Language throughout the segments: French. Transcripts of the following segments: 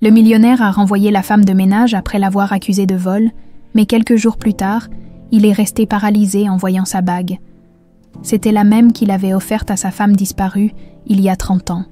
Le millionnaire a renvoyé la femme de ménage après l'avoir accusée de vol, mais quelques jours plus tard, il est resté paralysé en voyant sa bague. C'était la même qu'il avait offerte à sa femme disparue il y a 30 ans.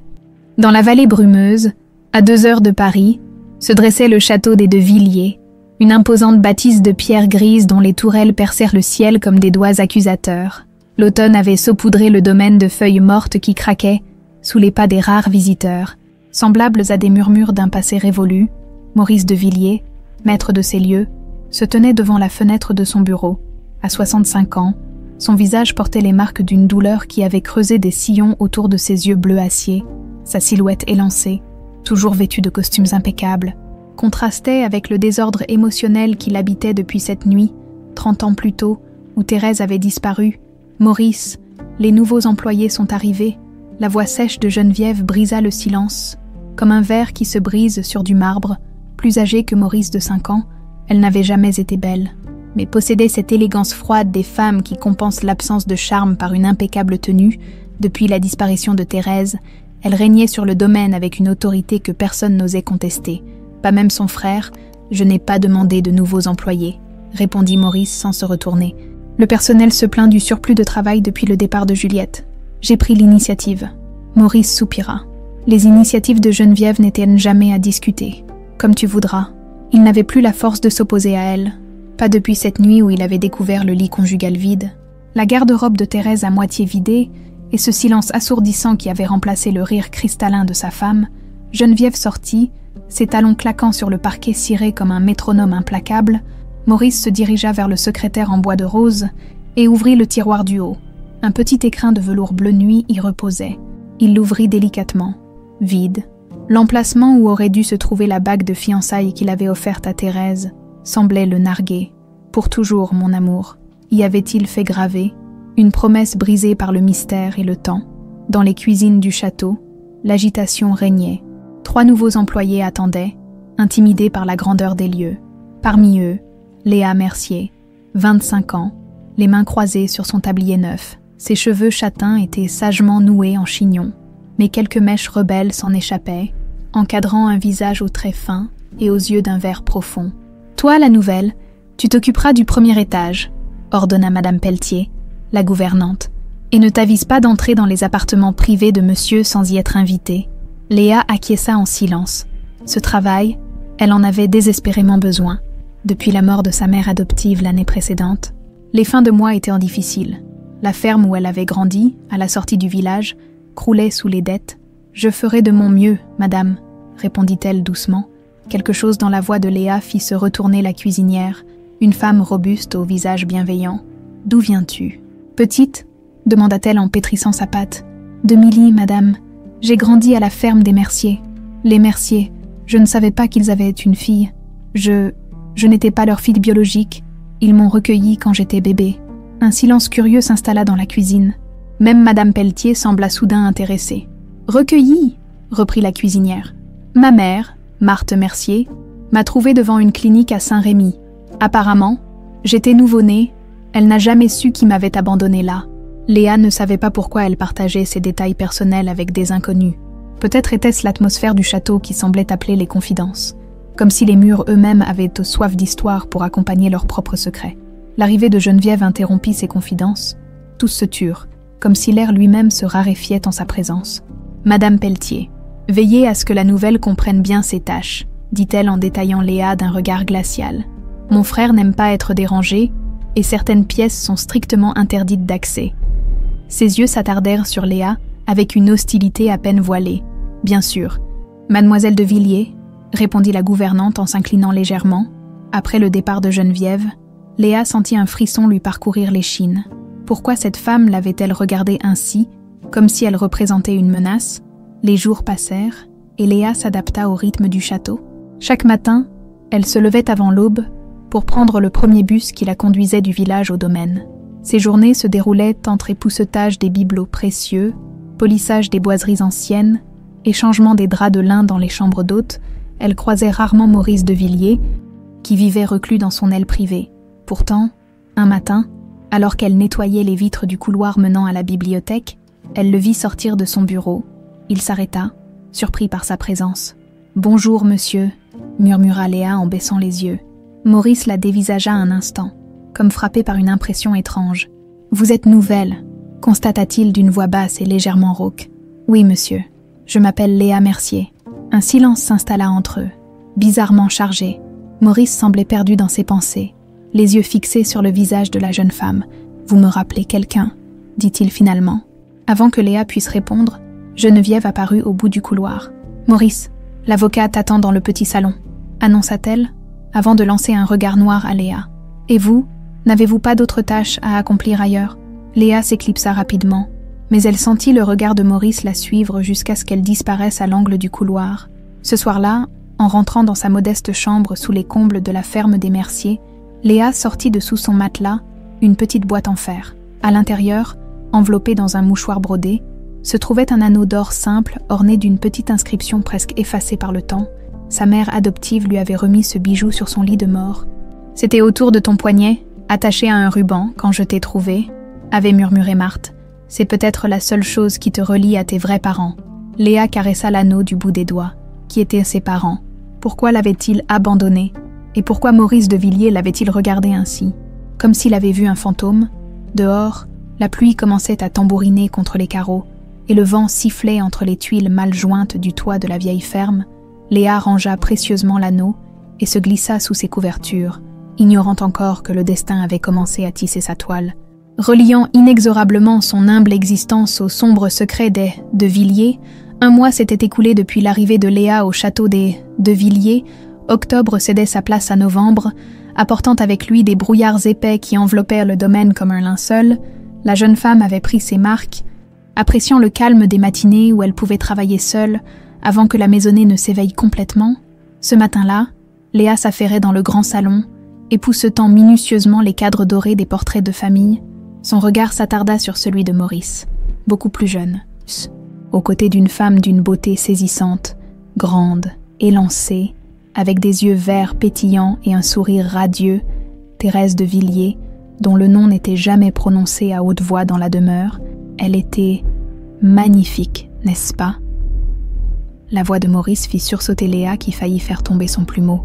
Dans la vallée brumeuse, à 2 heures de Paris, se dressait le château des De Villiers, une imposante bâtisse de pierre grise dont les tourelles percèrent le ciel comme des doigts accusateurs. L'automne avait saupoudré le domaine de feuilles mortes qui craquaient sous les pas des rares visiteurs. Semblables à des murmures d'un passé révolu, Maurice de Villiers, maître de ces lieux, se tenait devant la fenêtre de son bureau. À 65 ans, son visage portait les marques d'une douleur qui avait creusé des sillons autour de ses yeux bleu acier. Sa silhouette élancée, toujours vêtue de costumes impeccables, contrastait avec le désordre émotionnel qui l'habitait depuis cette nuit, 30 ans plus tôt, où Thérèse avait disparu. « Maurice, les nouveaux employés sont arrivés. » La voix sèche de Geneviève brisa le silence. Comme un verre qui se brise sur du marbre, plus âgée que Maurice de 5 ans, elle n'avait jamais été belle, mais possédait cette élégance froide des femmes qui compense l'absence de charme par une impeccable tenue. Depuis la disparition de Thérèse, elle régnait sur le domaine avec une autorité que personne n'osait contester. Pas même son frère. « Je n'ai pas demandé de nouveaux employés », répondit Maurice sans se retourner. Le personnel se plaint du surplus de travail depuis le départ de Juliette. J'ai pris l'initiative. Maurice soupira. Les initiatives de Geneviève n'étaient jamais à discuter. Comme tu voudras. Il n'avait plus la force de s'opposer à elle. Pas depuis cette nuit où il avait découvert le lit conjugal vide, la garde-robe de Thérèse à moitié vidée, et ce silence assourdissant qui avait remplacé le rire cristallin de sa femme. Geneviève sortit, ses talons claquant sur le parquet ciré comme un métronome implacable. Maurice se dirigea vers le secrétaire en bois de rose et ouvrit le tiroir du haut. Un petit écrin de velours bleu nuit y reposait. Il l'ouvrit délicatement. Vide. L'emplacement où aurait dû se trouver la bague de fiançailles qu'il avait offerte à Thérèse semblait le narguer. « Pour toujours, mon amour », y avait-il fait graver, une promesse brisée par le mystère et le temps. Dans les cuisines du château, l'agitation régnait. 3 nouveaux employés attendaient, intimidés par la grandeur des lieux. Parmi eux, Léa Mercier, 25 ans, les mains croisées sur son tablier neuf. Ses cheveux châtains étaient sagement noués en chignon, mais quelques mèches rebelles s'en échappaient, encadrant un visage aux traits fins et aux yeux d'un vert profond. « Toi, la nouvelle, tu t'occuperas du premier étage », ordonna Madame Pelletier, la gouvernante, « et ne t'avise pas d'entrer dans les appartements privés de monsieur sans y être invitée. » Léa acquiesça en silence. Ce travail, elle en avait désespérément besoin. Depuis la mort de sa mère adoptive l'année précédente, les fins de mois étaient difficiles. La ferme où elle avait grandi, à la sortie du village, croulait sous les dettes. « Je ferai de mon mieux, madame », répondit-elle doucement. Quelque chose dans la voix de Léa fit se retourner la cuisinière, une femme robuste au visage bienveillant. « D'où viens-tu ?»« Petite ?» demanda-t-elle en pétrissant sa pâte. « De Milly, madame. J'ai grandi à la ferme des Merciers. Les Merciers, je ne savais pas qu'ils avaient une fille. Je n'étais pas leur fille biologique. Ils m'ont recueillie quand j'étais bébé. » Un silence curieux s'installa dans la cuisine. Même Madame Pelletier sembla soudain intéressée. « Recueillie » reprit la cuisinière. « Ma mère, Marthe Mercier, m'a trouvée devant une clinique à Saint-Rémy. Apparemment, j'étais nouveau-né. Elle n'a jamais su qui m'avait abandonnée là. » Léa ne savait pas pourquoi elle partageait ses détails personnels avec des inconnus. Peut-être était-ce l'atmosphère du château qui semblait appeler les confidences, comme si les murs eux-mêmes avaient soif d'histoire pour accompagner leurs propres secrets. L'arrivée de Geneviève interrompit ces confidences. Tous se turent, comme si l'air lui-même se raréfiait en sa présence. « Madame Pelletier, veillez à ce que la nouvelle comprenne bien ses tâches, » dit-elle en détaillant Léa d'un regard glacial. « Mon frère n'aime pas être dérangé, et certaines pièces sont strictement interdites d'accès. » Ses yeux s'attardèrent sur Léa avec une hostilité à peine voilée. « Bien sûr. Mademoiselle de Villiers, » répondit la gouvernante en s'inclinant légèrement. Après le départ de Geneviève, Léa sentit un frisson lui parcourir l'échine. Pourquoi cette femme l'avait-elle regardée ainsi, comme si elle représentait une menace? Les jours passèrent, et Léa s'adapta au rythme du château. Chaque matin, elle se levait avant l'aube pour prendre le premier bus qui la conduisait du village au domaine. Ses journées se déroulaient entre époussetage des bibelots précieux, polissage des boiseries anciennes, et changement des draps de lin dans les chambres d'hôtes. Elle croisait rarement Maurice de Villiers, qui vivait reclus dans son aile privée. Pourtant, un matin, alors qu'elle nettoyait les vitres du couloir menant à la bibliothèque, elle le vit sortir de son bureau. Il s'arrêta, surpris par sa présence. « Bonjour, monsieur », murmura Léa en baissant les yeux. Maurice la dévisagea un instant, comme frappé par une impression étrange. « Vous êtes nouvelle », constata-t-il d'une voix basse et légèrement rauque. « Oui, monsieur. Je m'appelle Léa Mercier. » Un silence s'installa entre eux, bizarrement chargé. Maurice semblait perdu dans ses pensées, les yeux fixés sur le visage de la jeune femme. « Vous me rappelez quelqu'un ?» dit-il finalement. Avant que Léa puisse répondre, Geneviève apparut au bout du couloir. « Maurice, l'avocat t'attend dans le petit salon », annonça-t-elle, avant de lancer un regard noir à Léa. « Et vous, n'avez-vous pas d'autres tâches à accomplir ailleurs ?» Léa s'éclipsa rapidement, mais elle sentit le regard de Maurice la suivre jusqu'à ce qu'elle disparaisse à l'angle du couloir. Ce soir-là, en rentrant dans sa modeste chambre sous les combles de la ferme des Merciers, Léa sortit de sous son matelas une petite boîte en fer. À l'intérieur, enveloppée dans un mouchoir brodé, se trouvait un anneau d'or simple orné d'une petite inscription presque effacée par le temps. Sa mère adoptive lui avait remis ce bijou sur son lit de mort. « C'était autour de ton poignet, attaché à un ruban, quand je t'ai trouvé », avait murmuré Marthe. « C'est peut-être la seule chose qui te relie à tes vrais parents. » Léa caressa l'anneau du bout des doigts. Qui étaient ses parents? Pourquoi l'avait-il abandonné? Et pourquoi Maurice de Villiers l'avait-il regardé ainsi? Comme s'il avait vu un fantôme. Dehors, la pluie commençait à tambouriner contre les carreaux, et le vent sifflait entre les tuiles mal jointes du toit de la vieille ferme. Léa rangea précieusement l'anneau et se glissa sous ses couvertures, ignorant encore que le destin avait commencé à tisser sa toile. Reliant inexorablement son humble existence aux sombres secrets des de Villiers, un mois s'était écoulé depuis l'arrivée de Léa au château des de Villiers. Octobre cédait sa place à novembre, apportant avec lui des brouillards épais qui enveloppèrent le domaine comme un linceul. La jeune femme avait pris ses marques, appréciant le calme des matinées où elle pouvait travailler seule avant que la maisonnée ne s'éveille complètement. Ce matin-là, Léa s'affairait dans le grand salon, époussetant minutieusement les cadres dorés des portraits de famille. Son regard s'attarda sur celui de Maurice, beaucoup plus jeune, aux côtés d'une femme d'une beauté saisissante, grande, élancée, avec des yeux verts pétillants et un sourire radieux, Thérèse de Villiers, dont le nom n'était jamais prononcé à haute voix dans la demeure. Elle était magnifique, n'est-ce pas? La voix de Maurice fit sursauter Léa qui faillit faire tomber son plumeau.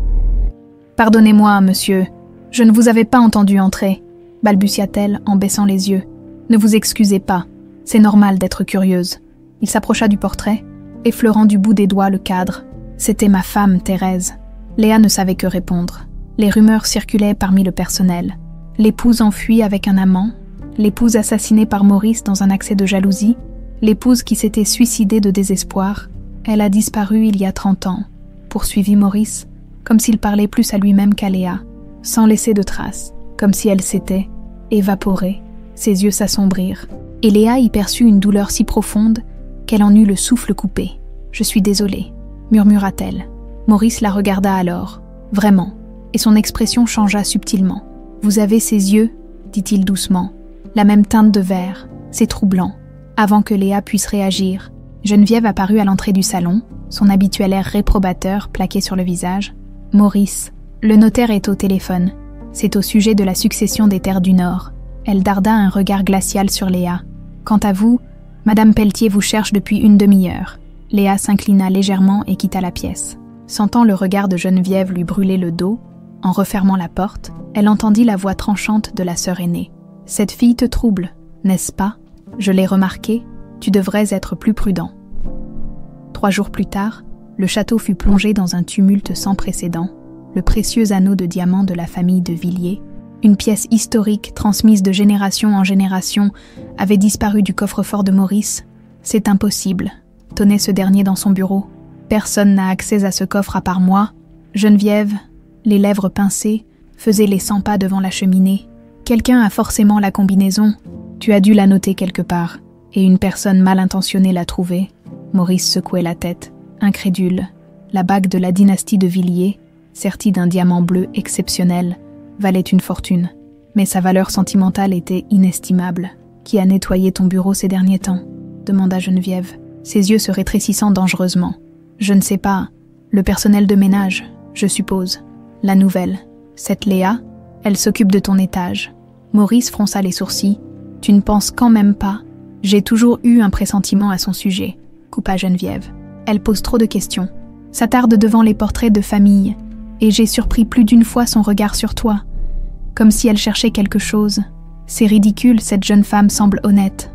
« Pardonnez-moi, monsieur, je ne vous avais pas entendu entrer », balbutia-t-elle en baissant les yeux. « Ne vous excusez pas, c'est normal d'être curieuse. » Il s'approcha du portrait, effleurant du bout des doigts le cadre. C'était ma femme, Thérèse. Léa ne savait que répondre. Les rumeurs circulaient parmi le personnel. L'épouse enfuie avec un amant, l'épouse assassinée par Maurice dans un accès de jalousie, l'épouse qui s'était suicidée de désespoir. Elle a disparu il y a 30 ans, poursuivit Maurice, comme s'il parlait plus à lui-même qu'à Léa, sans laisser de traces, comme si elle s'était évaporée. Ses yeux s'assombrirent, et Léa y perçut une douleur si profonde qu'elle en eut le souffle coupé. « Je suis désolée », murmura-t-elle. Maurice la regarda alors, vraiment, et son expression changea subtilement. « Vous avez ces yeux, dit-il doucement, la même teinte de verre, c'est troublant. » Avant que Léa puisse réagir, Geneviève apparut à l'entrée du salon, son habituel air réprobateur plaqué sur le visage. « Maurice, le notaire est au téléphone. C'est au sujet de la succession des terres du Nord. » Elle darda un regard glacial sur Léa. « Quant à vous, Madame Pelletier vous cherche depuis une demi-heure. » Léa s'inclina légèrement et quitta la pièce. Sentant le regard de Geneviève lui brûler le dos, en refermant la porte, elle entendit la voix tranchante de la sœur aînée. « Cette fille te trouble, n'est-ce pas? Je l'ai remarqué, tu devrais être plus prudent. » 3 jours plus tard, le château fut plongé dans un tumulte sans précédent. Le précieux anneau de diamant de la famille de Villiers, une pièce historique transmise de génération en génération, avait disparu du coffre-fort de Maurice. « C'est impossible », tonnait ce dernier dans son bureau. « Personne n'a accès à ce coffre à part moi. » Geneviève, les lèvres pincées, faisait les 100 pas devant la cheminée. « Quelqu'un a forcément la combinaison. Tu as dû la noter quelque part. Et une personne mal intentionnée l'a trouvée. » Maurice secouait la tête, incrédule. La bague de la dynastie de Villiers, sertie d'un diamant bleu exceptionnel, valait une fortune. Mais sa valeur sentimentale était inestimable. « Qui a nettoyé ton bureau ces derniers temps ?» demanda Geneviève, ses yeux se rétrécissant dangereusement. « Je ne sais pas. Le personnel de ménage, je suppose. La nouvelle. Cette Léa, elle s'occupe de ton étage. » Maurice fronça les sourcils. « Tu ne penses quand même pas? J'ai toujours eu un pressentiment à son sujet. » coupa Geneviève. « Elle pose trop de questions. s'attarde devant les portraits de famille, et j'ai surpris plus d'une fois son regard sur toi, comme si elle cherchait quelque chose. C'est ridicule, cette jeune femme semble honnête.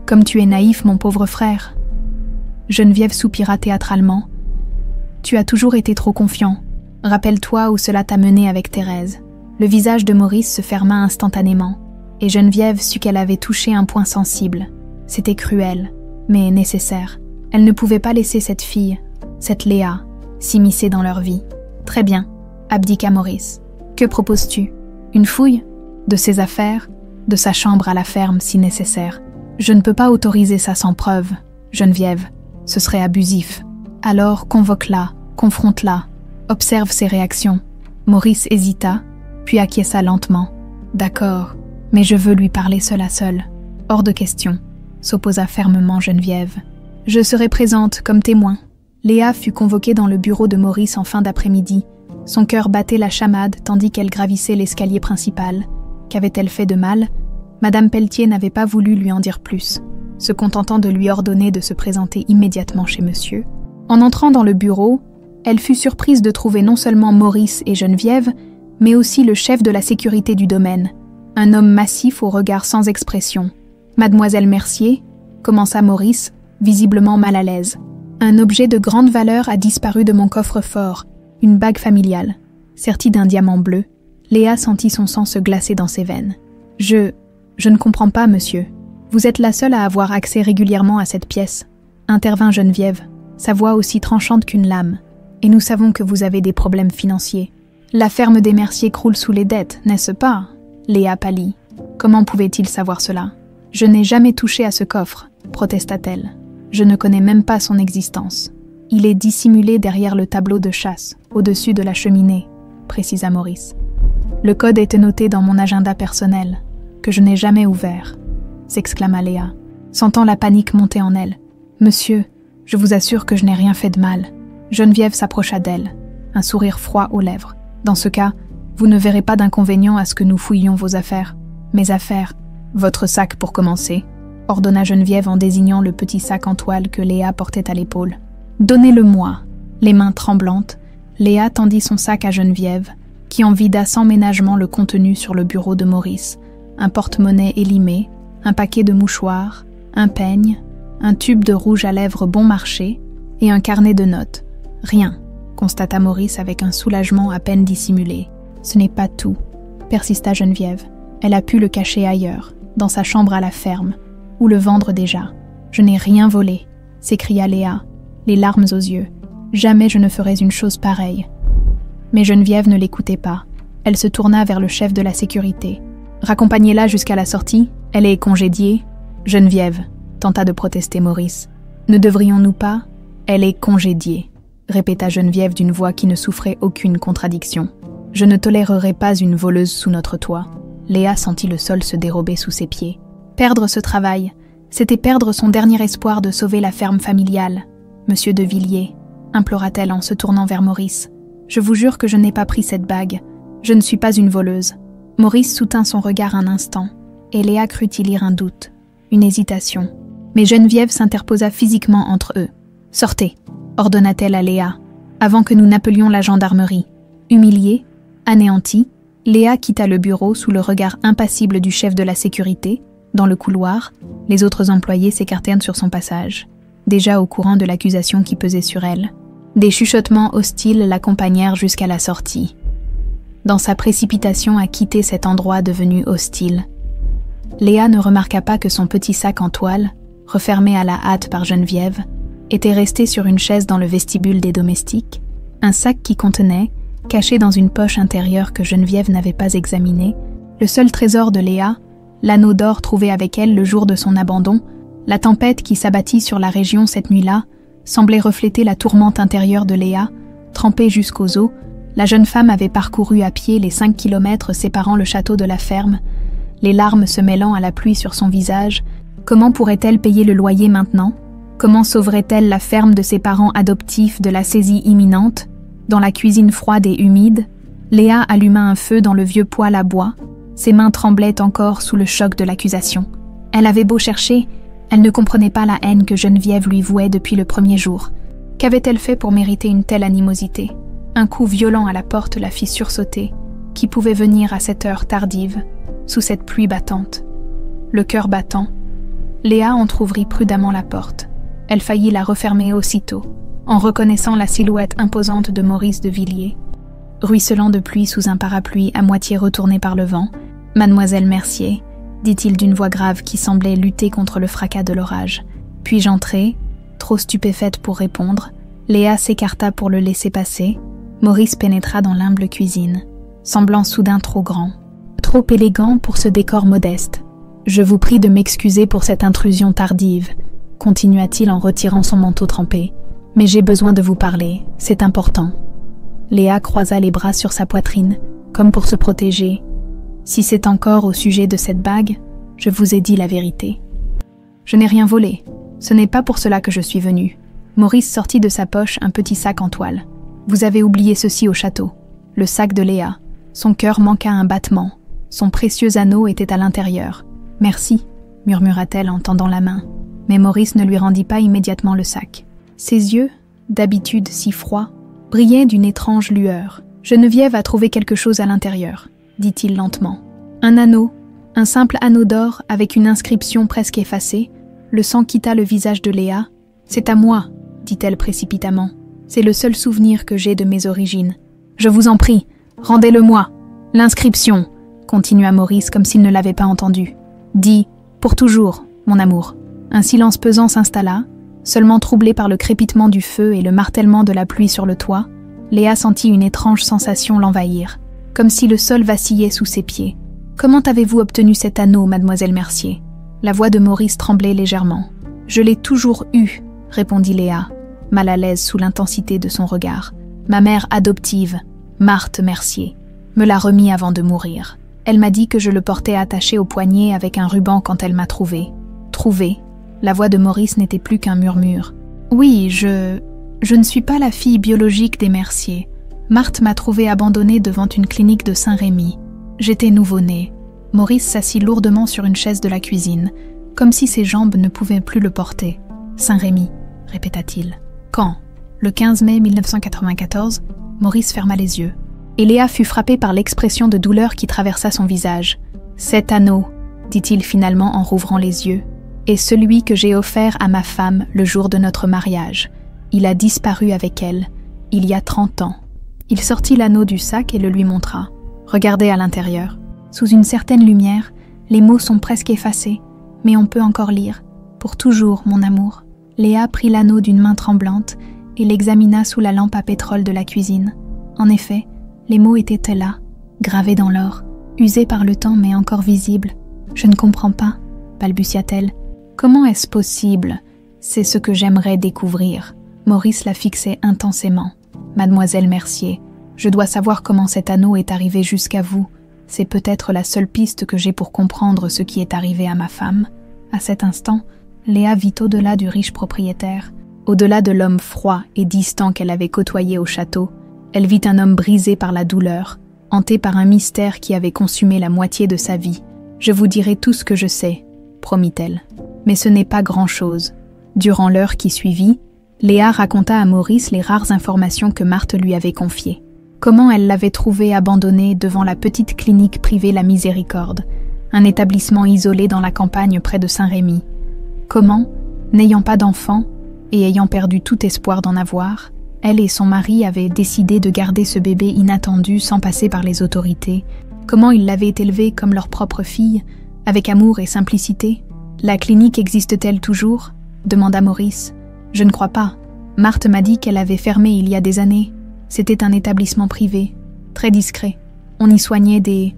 Comme tu es naïf, mon pauvre frère. Geneviève soupira théâtralement. Tu as toujours été trop confiant. Rappelle-toi où cela t'a mené avec Thérèse. Le visage de Maurice se ferma instantanément, et Geneviève sut qu'elle avait touché un point sensible. C'était cruel, mais nécessaire. Elle ne pouvait pas laisser cette fille, cette Léa, s'immiscer dans leur vie. Très bien, abdiqua Maurice. Que proposes-tu? Une fouille? De ses affaires? De sa chambre à la ferme si nécessaire? Je ne peux pas autoriser ça sans preuve, Geneviève. Ce serait abusif. Alors convoque-la, confronte-la, observe ses réactions. Maurice hésita, puis acquiesça lentement. D'accord, mais je veux lui parler seul à seul. Hors de question, s'opposa fermement Geneviève. Je serai présente comme témoin. Léa fut convoquée dans le bureau de Maurice en fin d'après-midi. Son cœur battait la chamade tandis qu'elle gravissait l'escalier principal. Qu'avait-elle fait de mal? Madame Pelletier n'avait pas voulu lui en dire plus, se contentant de lui ordonner de se présenter immédiatement chez monsieur. En entrant dans le bureau, elle fut surprise de trouver non seulement Maurice et Geneviève, mais aussi le chef de la sécurité du domaine, un homme massif au regard sans expression. « Mademoiselle Mercier », commença Maurice, visiblement mal à l'aise. « Un objet de grande valeur a disparu de mon coffre-fort, une bague familiale, sertie d'un diamant bleu. » Léa sentit son sang se glacer dans ses veines. « Je ne comprends pas, monsieur. Vous êtes la seule à avoir accès régulièrement à cette pièce, » intervint Geneviève, sa voix aussi tranchante qu'une lame. « Et nous savons que vous avez des problèmes financiers. La ferme des Merciers croule sous les dettes, n'est-ce pas ?» Léa pâlit. Comment pouvait-il savoir cela? « Je n'ai jamais touché à ce coffre, » protesta-t-elle. « Je ne connais même pas son existence. Il est dissimulé derrière le tableau de chasse, au-dessus de la cheminée, » précisa Maurice. « Le code était noté dans mon agenda personnel, que je n'ai jamais ouvert, » s'exclama Léa, sentant la panique monter en elle. « Monsieur, je vous assure que je n'ai rien fait de mal. » Geneviève s'approcha d'elle, un sourire froid aux lèvres. « Dans ce cas, vous ne verrez pas d'inconvénient à ce que nous fouillions vos affaires. »« Mes affaires, votre sac pour commencer, » ordonna Geneviève en désignant le petit sac en toile que Léa portait à l'épaule. « Donnez-le-moi. » Les mains tremblantes, Léa tendit son sac à Geneviève, qui en vida sans ménagement le contenu sur le bureau de Maurice. Un porte-monnaie élimé, un paquet de mouchoirs, un peigne, un tube de rouge à lèvres bon marché et un carnet de notes. « Rien, » constata Maurice avec un soulagement à peine dissimulé. « Ce n'est pas tout, » persista Geneviève. Elle a pu le cacher ailleurs, dans sa chambre à la ferme, ou le vendre déjà. « Je n'ai rien volé, » s'écria Léa, les larmes aux yeux. « Jamais je ne ferais une chose pareille. » Mais Geneviève ne l'écoutait pas. Elle se tourna vers le chef de la sécurité. « Raccompagnez-la jusqu'à la sortie, elle est congédiée. » « Geneviève, » tenta de protester Maurice. « Ne devrions-nous pas ?»« Elle est congédiée, » répéta Geneviève d'une voix qui ne souffrait aucune contradiction. « Je ne tolérerai pas une voleuse sous notre toit. » Léa sentit le sol se dérober sous ses pieds. Perdre ce travail, c'était perdre son dernier espoir de sauver la ferme familiale. « Monsieur de Villiers, » implora-t-elle en se tournant vers Maurice, « je vous jure que je n'ai pas pris cette bague. Je ne suis pas une voleuse. » Maurice soutint son regard un instant, et Léa crut y lire un doute, une hésitation. Mais Geneviève s'interposa physiquement entre eux. « Sortez !» ordonna-t-elle à Léa, avant que nous n'appelions la gendarmerie. Humiliée, anéantie, Léa quitta le bureau sous le regard impassible du chef de la sécurité. Dans le couloir, les autres employés s'écartèrent sur son passage, déjà au courant de l'accusation qui pesait sur elle. Des chuchotements hostiles l'accompagnèrent jusqu'à la sortie. Dans sa précipitation à quitter cet endroit devenu hostile, Léa ne remarqua pas que son petit sac en toile, refermé à la hâte par Geneviève, était resté sur une chaise dans le vestibule des domestiques, un sac qui contenait, caché dans une poche intérieure que Geneviève n'avait pas examinée, le seul trésor de Léa, l'anneau d'or trouvé avec elle le jour de son abandon. La tempête qui s'abattit sur la région cette nuit-là semblait refléter la tourmente intérieure de Léa. Trempée jusqu'aux os, la jeune femme avait parcouru à pied les 5 kilomètres séparant le château de la ferme, les larmes se mêlant à la pluie sur son visage. Comment pourrait-elle payer le loyer maintenant? Comment sauverait-elle la ferme de ses parents adoptifs de la saisie imminente? Dans la cuisine froide et humide, Léa alluma un feu dans le vieux poêle à bois. Ses mains tremblaient encore sous le choc de l'accusation. Elle avait beau chercher, elle ne comprenait pas la haine que Geneviève lui vouait depuis le premier jour. Qu'avait-elle fait pour mériter une telle animosité? Un coup violent à la porte la fit sursauter. Qui pouvait venir à cette heure tardive, sous cette pluie battante? Le cœur battant, Léa entr'ouvrit prudemment la porte. Elle faillit la refermer aussitôt, en reconnaissant la silhouette imposante de Maurice de Villiers. Ruisselant de pluie sous un parapluie à moitié retourné par le vent, « Mademoiselle Mercier », dit-il d'une voix grave qui semblait lutter contre le fracas de l'orage. Puis-je entrer? Trop stupéfaite pour répondre, Léa s'écarta pour le laisser passer. Maurice pénétra dans l'humble cuisine, semblant soudain trop grand, trop élégant pour ce décor modeste. « Je vous prie de m'excuser pour cette intrusion tardive », continua-t-il en retirant son manteau trempé. « Mais j'ai besoin de vous parler, c'est important. » Léa croisa les bras sur sa poitrine, comme pour se protéger. « Si c'est encore au sujet de cette bague, je vous ai dit la vérité. »« Je n'ai rien volé. Ce n'est pas pour cela que je suis venu. » Maurice sortit de sa poche un petit sac en toile. « Vous avez oublié ceci au château. » Le sac de Léa. Son cœur manqua un battement. Son précieux anneau était à l'intérieur. « Merci, » murmura-t-elle en tendant la main. Mais Maurice ne lui rendit pas immédiatement le sac. Ses yeux, d'habitude si froids, brillaient d'une étrange lueur. « Geneviève a trouvé quelque chose à l'intérieur, » dit-il lentement. Un anneau, un simple anneau d'or avec une inscription presque effacée. Le sang quitta le visage de Léa. « C'est à moi, » dit-elle précipitamment. « C'est le seul souvenir que j'ai de mes origines. Je vous en prie, rendez-le-moi. L'inscription, » continua Maurice comme s'il ne l'avait pas entendu. « Dit, pour toujours, mon amour. » Un silence pesant s'installa, seulement troublé par le crépitement du feu et le martèlement de la pluie sur le toit. Léa sentit une étrange sensation l'envahir, comme si le sol vacillait sous ses pieds. « Comment avez-vous obtenu cet anneau, mademoiselle Mercier ?» La voix de Maurice tremblait légèrement. « Je l'ai toujours eu, » répondit Léa, mal à l'aise sous l'intensité de son regard. « Ma mère adoptive, Marthe Mercier, me l'a remis avant de mourir. Elle m'a dit que je le portais attaché au poignet avec un ruban quand elle m'a trouvé. » Trouvé. La voix de Maurice n'était plus qu'un murmure. « Oui, je ne suis pas la fille biologique des Mercier. Marthe m'a trouvée abandonnée devant une clinique de Saint-Rémy. J'étais nouveau-né. » Maurice s'assit lourdement sur une chaise de la cuisine, comme si ses jambes ne pouvaient plus le porter. « Saint-Rémy », répéta-t-il. « Quand ?» Le 15 mai 1994, Maurice ferma les yeux. Et Léa fut frappée par l'expression de douleur qui traversa son visage. « Cet anneau, » dit-il finalement en rouvrant les yeux, « est celui que j'ai offert à ma femme le jour de notre mariage. Il a disparu avec elle, il y a 30 ans. » Il sortit l'anneau du sac et le lui montra. « Regardez à l'intérieur. Sous une certaine lumière, les mots sont presque effacés, mais on peut encore lire. Pour toujours, mon amour. » Léa prit l'anneau d'une main tremblante et l'examina sous la lampe à pétrole de la cuisine. En effet, les mots étaient là, gravés dans l'or, usés par le temps mais encore visibles. « Je ne comprends pas, » balbutia-t-elle. « Comment est-ce possible? C'est ce que j'aimerais découvrir. » Maurice la fixait intensément. « Mademoiselle Mercier, je dois savoir comment cet anneau est arrivé jusqu'à vous. C'est peut-être la seule piste que j'ai pour comprendre ce qui est arrivé à ma femme. » À cet instant, Léa vit au-delà du riche propriétaire, au-delà de l'homme froid et distant qu'elle avait côtoyé au château. Elle vit un homme brisé par la douleur, hanté par un mystère qui avait consumé la moitié de sa vie. « Je vous dirai tout ce que je sais, » promit-elle. Mais ce n'est pas grand-chose. Durant l'heure qui suivit, Léa raconta à Maurice les rares informations que Marthe lui avait confiées. Comment elle l'avait trouvée abandonnée devant la petite clinique privée La Miséricorde, un établissement isolé dans la campagne près de Saint-Rémy. Comment, n'ayant pas d'enfant et ayant perdu tout espoir d'en avoir, elle et son mari avaient décidé de garder ce bébé inattendu sans passer par les autorités. Comment ils l'avaient élevée comme leur propre fille, avec amour et simplicité. « La clinique existe-t-elle toujours ?» demanda Maurice. « Je ne crois pas. Marthe m'a dit qu'elle avait fermé il y a des années. C'était un établissement privé, très discret. On y soignait des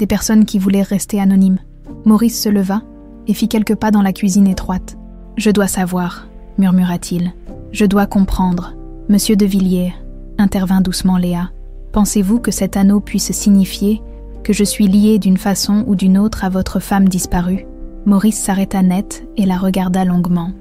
personnes qui voulaient rester anonymes. » Maurice se leva et fit quelques pas dans la cuisine étroite. « Je dois savoir, » murmura-t-il. « Je dois comprendre. » « Monsieur de Villiers, » intervint doucement Léa, « pensez-vous que cet anneau puisse signifier que je suis liée d'une façon ou d'une autre à votre femme disparue ?» Maurice s'arrêta net et la regarda longuement.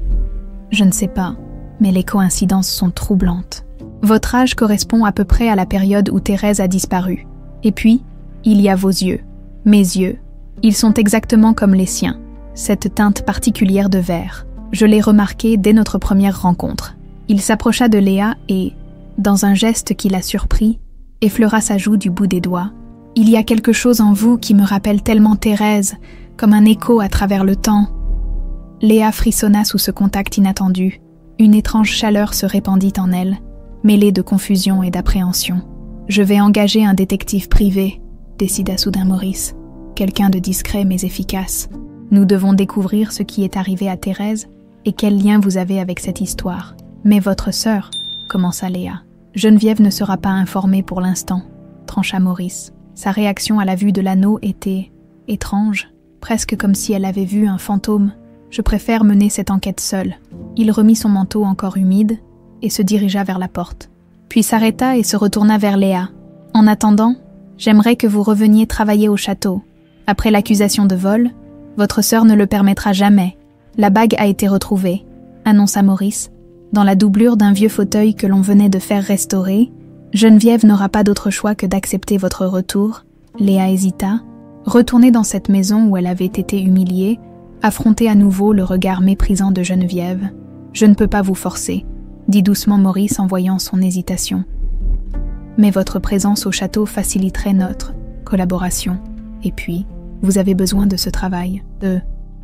« Je ne sais pas, mais les coïncidences sont troublantes. Votre âge correspond à peu près à la période où Thérèse a disparu. Et puis, il y a vos yeux, mes yeux. Ils sont exactement comme les siens, cette teinte particulière de vert. Je l'ai remarqué dès notre première rencontre. Il s'approcha de Léa et, dans un geste qui la surprit, effleura sa joue du bout des doigts. « Il y a quelque chose en vous qui me rappelle tellement Thérèse, comme un écho à travers le temps. » Léa frissonna sous ce contact inattendu. Une étrange chaleur se répandit en elle, mêlée de confusion et d'appréhension. « Je vais engager un détective privé, » décida soudain Maurice. « Quelqu'un de discret mais efficace. Nous devons découvrir ce qui est arrivé à Thérèse et quel lien vous avez avec cette histoire. » « Mais votre sœur, » commença Léa. « Geneviève ne sera pas informée pour l'instant, » trancha Maurice. Sa réaction à la vue de l'anneau était étrange, presque comme si elle avait vu un fantôme. « Je préfère mener cette enquête seule. » Il remit son manteau encore humide et se dirigea vers la porte. Puis s'arrêta et se retourna vers Léa. « En attendant, j'aimerais que vous reveniez travailler au château. Après l'accusation de vol, votre sœur ne le permettra jamais. La bague a été retrouvée, » annonça Maurice. Dans la doublure d'un vieux fauteuil que l'on venait de faire restaurer, Geneviève n'aura pas d'autre choix que d'accepter votre retour. Léa hésita. Retourner dans cette maison où elle avait été humiliée, affronter à nouveau le regard méprisant de Geneviève. « Je ne peux pas vous forcer », dit doucement Maurice en voyant son hésitation. « Mais votre présence au château faciliterait notre collaboration. Et puis, vous avez besoin de ce travail,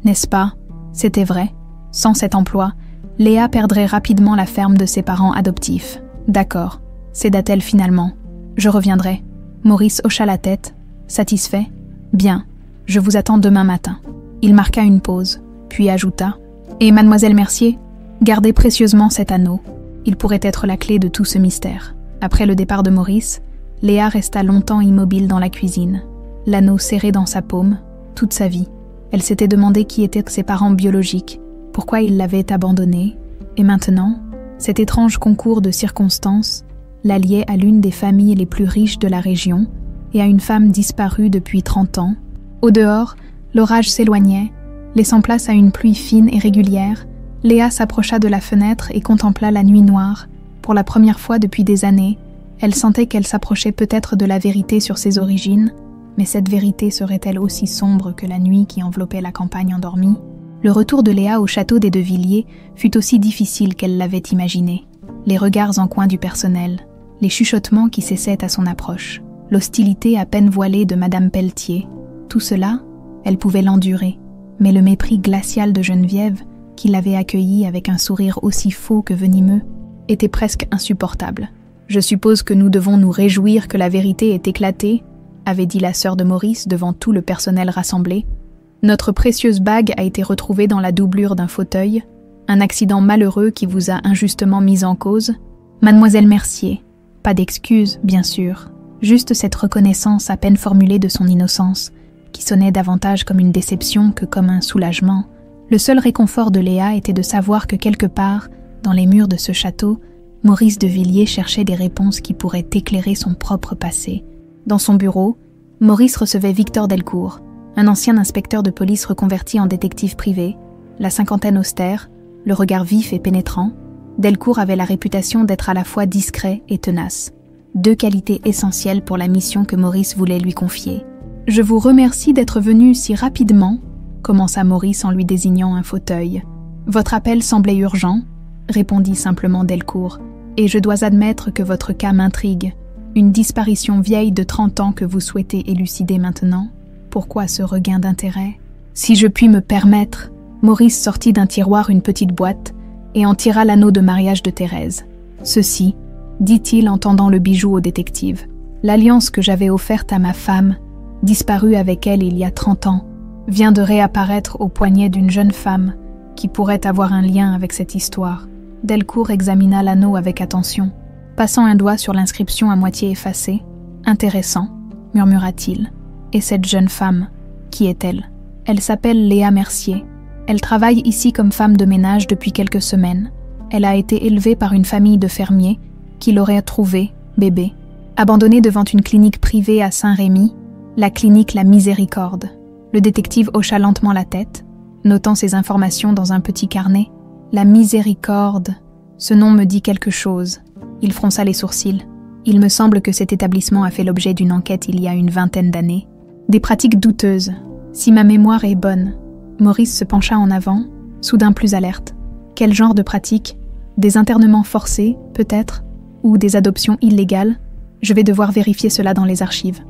n'est-ce pas ?» C'était vrai. Sans cet emploi, Léa perdrait rapidement la ferme de ses parents adoptifs. « D'accord, céda-t-elle finalement. Je reviendrai. » Maurice hocha la tête, satisfait. « Bien, je vous attends demain matin. » Il marqua une pause, puis ajouta « Et mademoiselle Mercier, gardez précieusement cet anneau. Il pourrait être la clé de tout ce mystère. » Après le départ de Maurice, Léa resta longtemps immobile dans la cuisine, l'anneau serré dans sa paume, toute sa vie. Elle s'était demandé qui étaient ses parents biologiques, pourquoi ils l'avaient abandonnée, et maintenant, cet étrange concours de circonstances la liait à l'une des familles les plus riches de la région et à une femme disparue depuis 30 ans. Au dehors, l'orage s'éloignait, laissant place à une pluie fine et régulière. Léa s'approcha de la fenêtre et contempla la nuit noire. Pour la première fois depuis des années, elle sentait qu'elle s'approchait peut-être de la vérité sur ses origines, mais cette vérité serait-elle aussi sombre que la nuit qui enveloppait la campagne endormie ? Le retour de Léa au château des De Villiers fut aussi difficile qu'elle l'avait imaginé. Les regards en coin du personnel, les chuchotements qui cessaient à son approche, l'hostilité à peine voilée de Madame Pelletier, tout cela, elle pouvait l'endurer. Mais le mépris glacial de Geneviève, qui l'avait accueillie avec un sourire aussi faux que venimeux, était presque insupportable. « Je suppose que nous devons nous réjouir que la vérité ait éclaté », avait dit la sœur de Maurice devant tout le personnel rassemblé. « Notre précieuse bague a été retrouvée dans la doublure d'un fauteuil, un accident malheureux qui vous a injustement mis en cause. Mademoiselle Mercier, pas d'excuses, bien sûr, juste cette reconnaissance à peine formulée de son innocence, qui sonnait davantage comme une déception que comme un soulagement. Le seul réconfort de Léa était de savoir que quelque part, dans les murs de ce château, Maurice de Villiers cherchait des réponses qui pourraient éclairer son propre passé. Dans son bureau, Maurice recevait Victor Delcourt, un ancien inspecteur de police reconverti en détective privé, la cinquantaine austère, le regard vif et pénétrant. Delcourt avait la réputation d'être à la fois discret et tenace, deux qualités essentielles pour la mission que Maurice voulait lui confier. « Je vous remercie d'être venu si rapidement », commença Maurice en lui désignant un fauteuil. « Votre appel semblait urgent », répondit simplement Delcourt, « et je dois admettre que votre cas m'intrigue. Une disparition vieille de 30 ans que vous souhaitez élucider maintenant. Pourquoi ce regain d'intérêt ? Si je puis me permettre », Maurice sortit d'un tiroir une petite boîte et en tira l'anneau de mariage de Thérèse. « Ceci, dit-il en tendant le bijou au détective, l'alliance que j'avais offerte à ma femme, disparue avec elle il y a 30 ans, vient de réapparaître au poignet d'une jeune femme qui pourrait avoir un lien avec cette histoire. » Delcourt examina l'anneau avec attention, passant un doigt sur l'inscription à moitié effacée. « Intéressant, murmura-t-il. Et cette jeune femme, qui est-elle ? Elle s'appelle Léa Mercier. Elle travaille ici comme femme de ménage depuis quelques semaines. Elle a été élevée par une famille de fermiers qui l'aurait trouvée, bébé, abandonnée devant une clinique privée à Saint-Rémy, la clinique La Miséricorde. » Le détective hocha lentement la tête, notant ces informations dans un petit carnet. « La Miséricorde, ce nom me dit quelque chose. » Il fronça les sourcils. « Il me semble que cet établissement a fait l'objet d'une enquête il y a une vingtaine d'années. Des pratiques douteuses, si ma mémoire est bonne. » Maurice se pencha en avant, soudain plus alerte. « Quel genre de pratique » Des internements forcés, peut-être, ou des adoptions illégales. Je vais devoir vérifier cela dans les archives.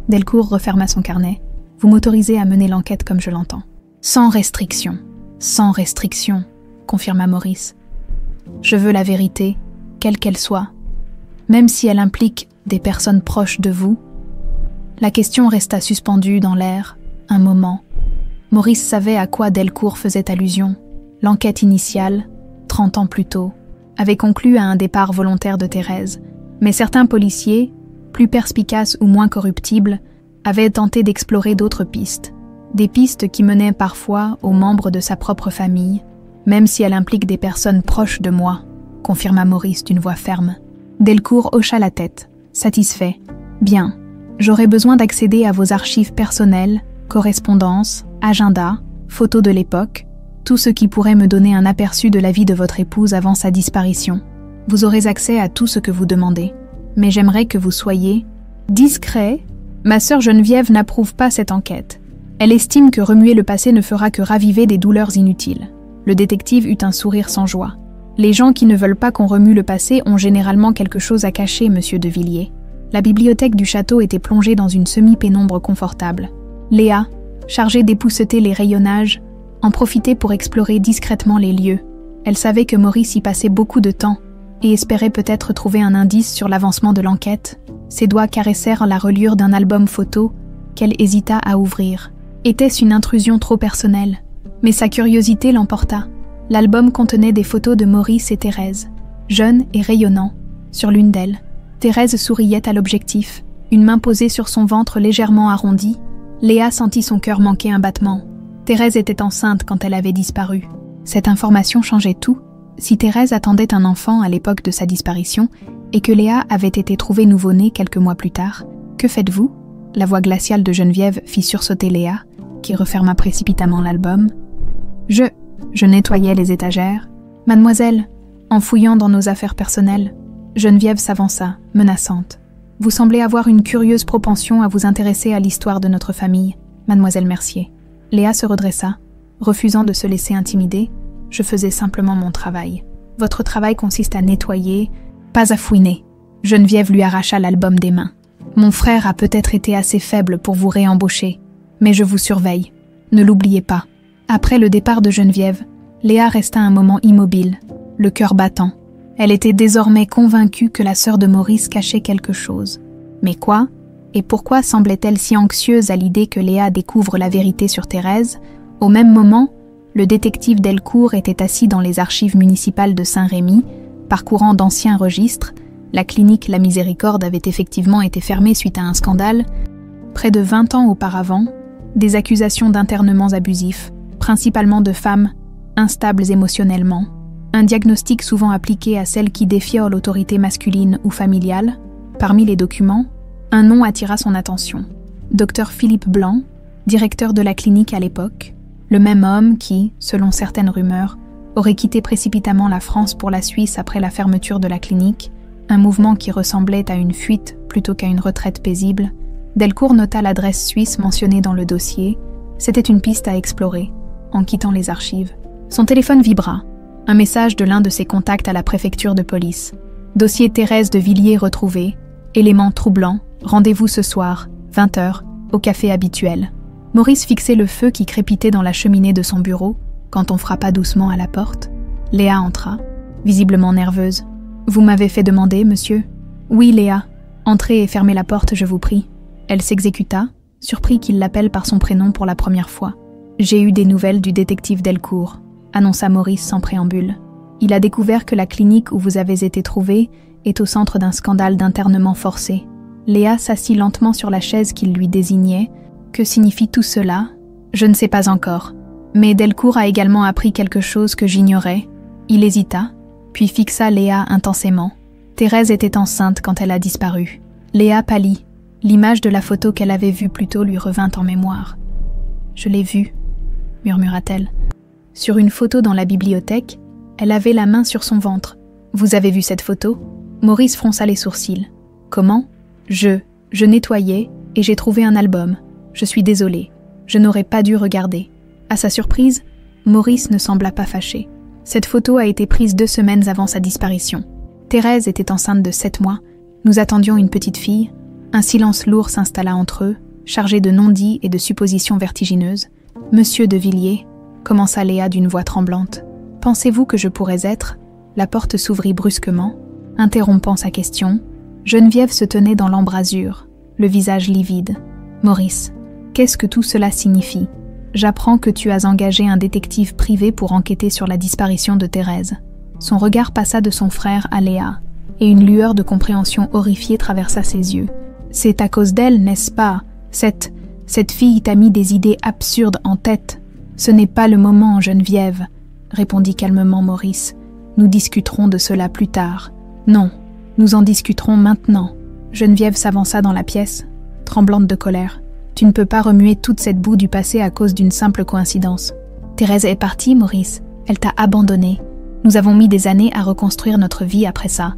Delcourt referma son carnet. Vous m'autorisez à mener l'enquête comme je l'entends. Sans restriction, confirma Maurice. Je veux la vérité, quelle qu'elle soit, même si elle implique des personnes proches de vous. La question resta suspendue dans l'air, un moment. Maurice savait à quoi Delcourt faisait allusion. L'enquête initiale, 30 ans plus tôt, avait conclu à un départ volontaire de Thérèse, mais certains policiers, plus perspicaces ou moins corruptibles, avaient tenté d'explorer d'autres pistes, des pistes qui menaient parfois aux membres de sa propre famille, même si elle implique des personnes proches de moi, confirma Maurice d'une voix ferme. Delcourt hocha la tête, satisfait. Bien, j'aurai besoin d'accéder à vos archives personnelles, correspondances, agendas, photos de l'époque, tout ce qui pourrait me donner un aperçu de la vie de votre épouse avant sa disparition. Vous aurez accès à tout ce que vous demandez, mais j'aimerais que vous soyez discret. Ma sœur Geneviève n'approuve pas cette enquête. Elle estime que remuer le passé ne fera que raviver des douleurs inutiles. Le détective eut un sourire sans joie. Les gens qui ne veulent pas qu'on remue le passé ont généralement quelque chose à cacher, monsieur de Villiers. La bibliothèque du château était plongée dans une semi-pénombre confortable. Léa, chargée d'épousseter les rayonnages, en profitait pour explorer discrètement les lieux. Elle savait que Maurice y passait beaucoup de temps et espérait peut-être trouver un indice sur l'avancement de l'enquête. Ses doigts caressèrent la reliure d'un album photo qu'elle hésita à ouvrir. Était-ce une intrusion trop personnelle? Mais sa curiosité l'emporta. L'album contenait des photos de Maurice et Thérèse, jeunes et rayonnants. Sur l'une d'elles, Thérèse souriait à l'objectif, une main posée sur son ventre légèrement arrondi. Léa sentit son cœur manquer un battement. Thérèse était enceinte quand elle avait disparu. Cette information changeait tout. Si Thérèse attendait un enfant à l'époque de sa disparition et que Léa avait été trouvée nouveau-née quelques mois plus tard, que faites-vous? La voix glaciale de Geneviève fit sursauter Léa, qui referma précipitamment l'album. Je nettoyais les étagères. Mademoiselle, en fouillant dans nos affaires personnelles, Geneviève s'avança, menaçante. Vous semblez avoir une curieuse propension à vous intéresser à l'histoire de notre famille, Mademoiselle Mercier. Léa se redressa, refusant de se laisser intimider. Je faisais simplement mon travail. Votre travail consiste à nettoyer, pas à fouiner. Geneviève lui arracha l'album des mains. Mon frère a peut-être été assez faible pour vous réembaucher, mais je vous surveille. Ne l'oubliez pas. Après le départ de Geneviève, Léa resta un moment immobile, le cœur battant. Elle était désormais convaincue que la sœur de Maurice cachait quelque chose. Mais quoi? Et pourquoi semblait-elle si anxieuse à l'idée que Léa découvre la vérité sur Thérèse? Au même moment, le détective Delcourt était assis dans les archives municipales de Saint-Rémy, parcourant d'anciens registres. La clinique La Miséricorde avait effectivement été fermée suite à un scandale. Près de 20 ans auparavant, des accusations d'internements abusifs, principalement de femmes instables émotionnellement, un diagnostic souvent appliqué à celles qui défiaient l'autorité masculine ou familiale. Parmi les documents, un nom attira son attention. Dr Philippe Blanc, directeur de la clinique à l'époque, le même homme qui, selon certaines rumeurs, aurait quitté précipitamment la France pour la Suisse après la fermeture de la clinique, un mouvement qui ressemblait à une fuite plutôt qu'à une retraite paisible. Delcourt nota l'adresse suisse mentionnée dans le dossier. C'était une piste à explorer. En quittant les archives, son téléphone vibra. Un message de l'un de ses contacts à la préfecture de police. Dossier Thérèse de Villiers retrouvé. Élément troublant. Rendez-vous ce soir, 20h, au café habituel. Maurice fixait le feu qui crépitait dans la cheminée de son bureau quand on frappa doucement à la porte. Léa entra, visiblement nerveuse. « Vous m'avez fait demander, monsieur ?»« Oui, Léa. Entrez et fermez la porte, je vous prie. » Elle s'exécuta, surpris qu'il l'appelle par son prénom pour la première fois. « J'ai eu des nouvelles du détective Delcourt », annonça Maurice sans préambule. « Il a découvert que la clinique où vous avez été trouvée est au centre d'un scandale d'internement forcé. » Léa s'assit lentement sur la chaise qu'il lui désignait. « Que signifie tout cela ? Je ne sais pas encore. Mais Delcourt a également appris quelque chose que j'ignorais. » Il hésita, puis fixa Léa intensément. Thérèse était enceinte quand elle a disparu. Léa pâlit. L'image de la photo qu'elle avait vue plus tôt lui revint en mémoire. « Je l'ai vue, » murmura-t-elle. Sur une photo dans la bibliothèque, elle avait la main sur son ventre. « Vous avez vu cette photo ?» Maurice fronça les sourcils. « Comment ? Je nettoyais et j'ai trouvé un album. Je suis désolé. Je n'aurais pas dû regarder. » À sa surprise, Maurice ne sembla pas fâché. Cette photo a été prise 2 semaines avant sa disparition. Thérèse était enceinte de 7 mois. Nous attendions une petite fille. Un silence lourd s'installa entre eux, chargé de non-dits et de suppositions vertigineuses. « Monsieur de Villiers », commença Léa d'une voix tremblante. « Pensez-vous que je pourrais être ?» La porte s'ouvrit brusquement. Interrompant sa question, Geneviève se tenait dans l'embrasure, le visage livide. « Maurice, qu'est-ce que tout cela signifie ? J'apprends que tu as engagé un détective privé pour enquêter sur la disparition de Thérèse. » Son regard passa de son frère à Léa, et une lueur de compréhension horrifiée traversa ses yeux. « C'est à cause d'elle, n'est-ce pas ? Cette fille t'a mis des idées absurdes en tête. »« Ce n'est pas le moment, Geneviève, » répondit calmement Maurice. « Nous discuterons de cela plus tard. »« Non, nous en discuterons maintenant. » Geneviève s'avança dans la pièce, tremblante de colère. « Tu ne peux pas remuer toute cette boue du passé à cause d'une simple coïncidence. Thérèse est partie, Maurice. Elle t'a abandonné. Nous avons mis des années à reconstruire notre vie après ça. »«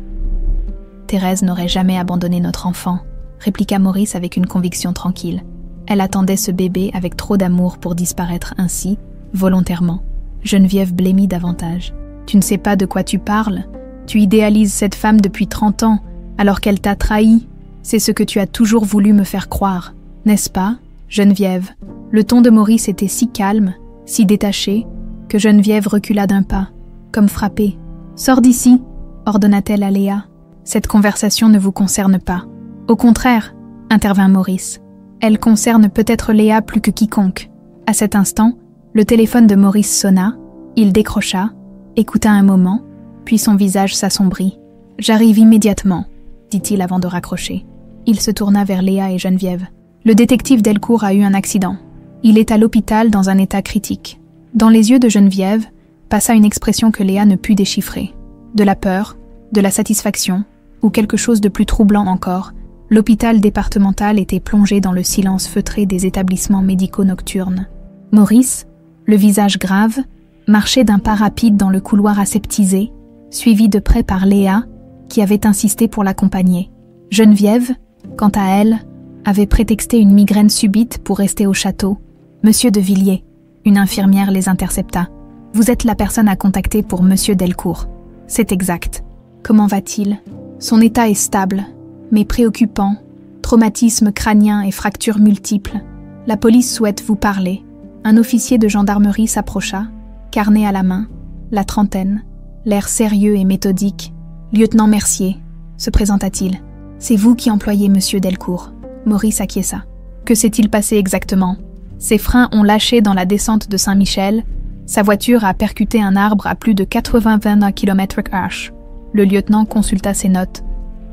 Thérèse n'aurait jamais abandonné notre enfant, » répliqua Maurice avec une conviction tranquille. Elle attendait ce bébé avec trop d'amour pour disparaître ainsi, volontairement. Geneviève blêmit davantage. « Tu ne sais pas de quoi tu parles. Tu idéalises cette femme depuis 30 ans, alors qu'elle t'a trahi. C'est ce que tu as toujours voulu me faire croire. N'est-ce pas, Geneviève ?» Le ton de Maurice était si calme, si détaché, que Geneviève recula d'un pas, comme frappée. « Sors d'ici !» ordonna-t-elle à Léa. « Cette conversation ne vous concerne pas. » « Au contraire, » intervint Maurice. « Elle concerne peut-être Léa plus que quiconque. » À cet instant, le téléphone de Maurice sonna, il décrocha, écouta un moment, puis son visage s'assombrit. « J'arrive immédiatement, » dit-il avant de raccrocher. Il se tourna vers Léa et Geneviève. « Le détective Delcourt a eu un accident. Il est à l'hôpital dans un état critique. » Dans les yeux de Geneviève passa une expression que Léa ne put déchiffrer. De la peur, de la satisfaction, ou quelque chose de plus troublant encore. L'hôpital départemental était plongé dans le silence feutré des établissements médicaux nocturnes. Maurice, le visage grave, marchait d'un pas rapide dans le couloir aseptisé, suivi de près par Léa, qui avait insisté pour l'accompagner. Geneviève, quant à elle, avait prétexté une migraine subite pour rester au château. « Monsieur de Villiers », une infirmière les intercepta. « Vous êtes la personne à contacter pour Monsieur Delcourt. » « C'est exact. Comment va-t-il ? Son état est stable, mais préoccupant, traumatisme crânien et fractures multiples. La police souhaite vous parler. » Un officier de gendarmerie s'approcha, carnet à la main, la trentaine, l'air sérieux et méthodique. « Lieutenant Mercier, » se présenta-t-il. « C'est vous qui employez Monsieur Delcourt. » Maurice acquiesça. « Que s'est-il passé exactement ? » Ses freins ont lâché dans la descente de Saint-Michel. Sa voiture a percuté un arbre à plus de 80 km/h. Le lieutenant consulta ses notes.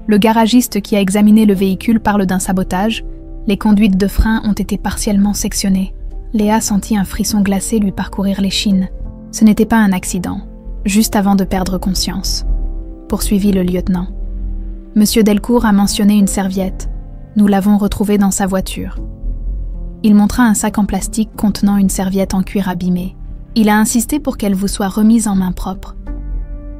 Le garagiste qui a examiné le véhicule parle d'un sabotage. Les conduites de frein ont été partiellement sectionnées. Léa sentit un frisson glacé lui parcourir l'échine. Ce n'était pas un accident, juste avant de perdre conscience. Poursuivit le lieutenant. Monsieur Delcourt a mentionné une serviette. Nous l'avons retrouvée dans sa voiture. Il montra un sac en plastique contenant une serviette en cuir abîmée. Il a insisté pour qu'elle vous soit remise en main propre.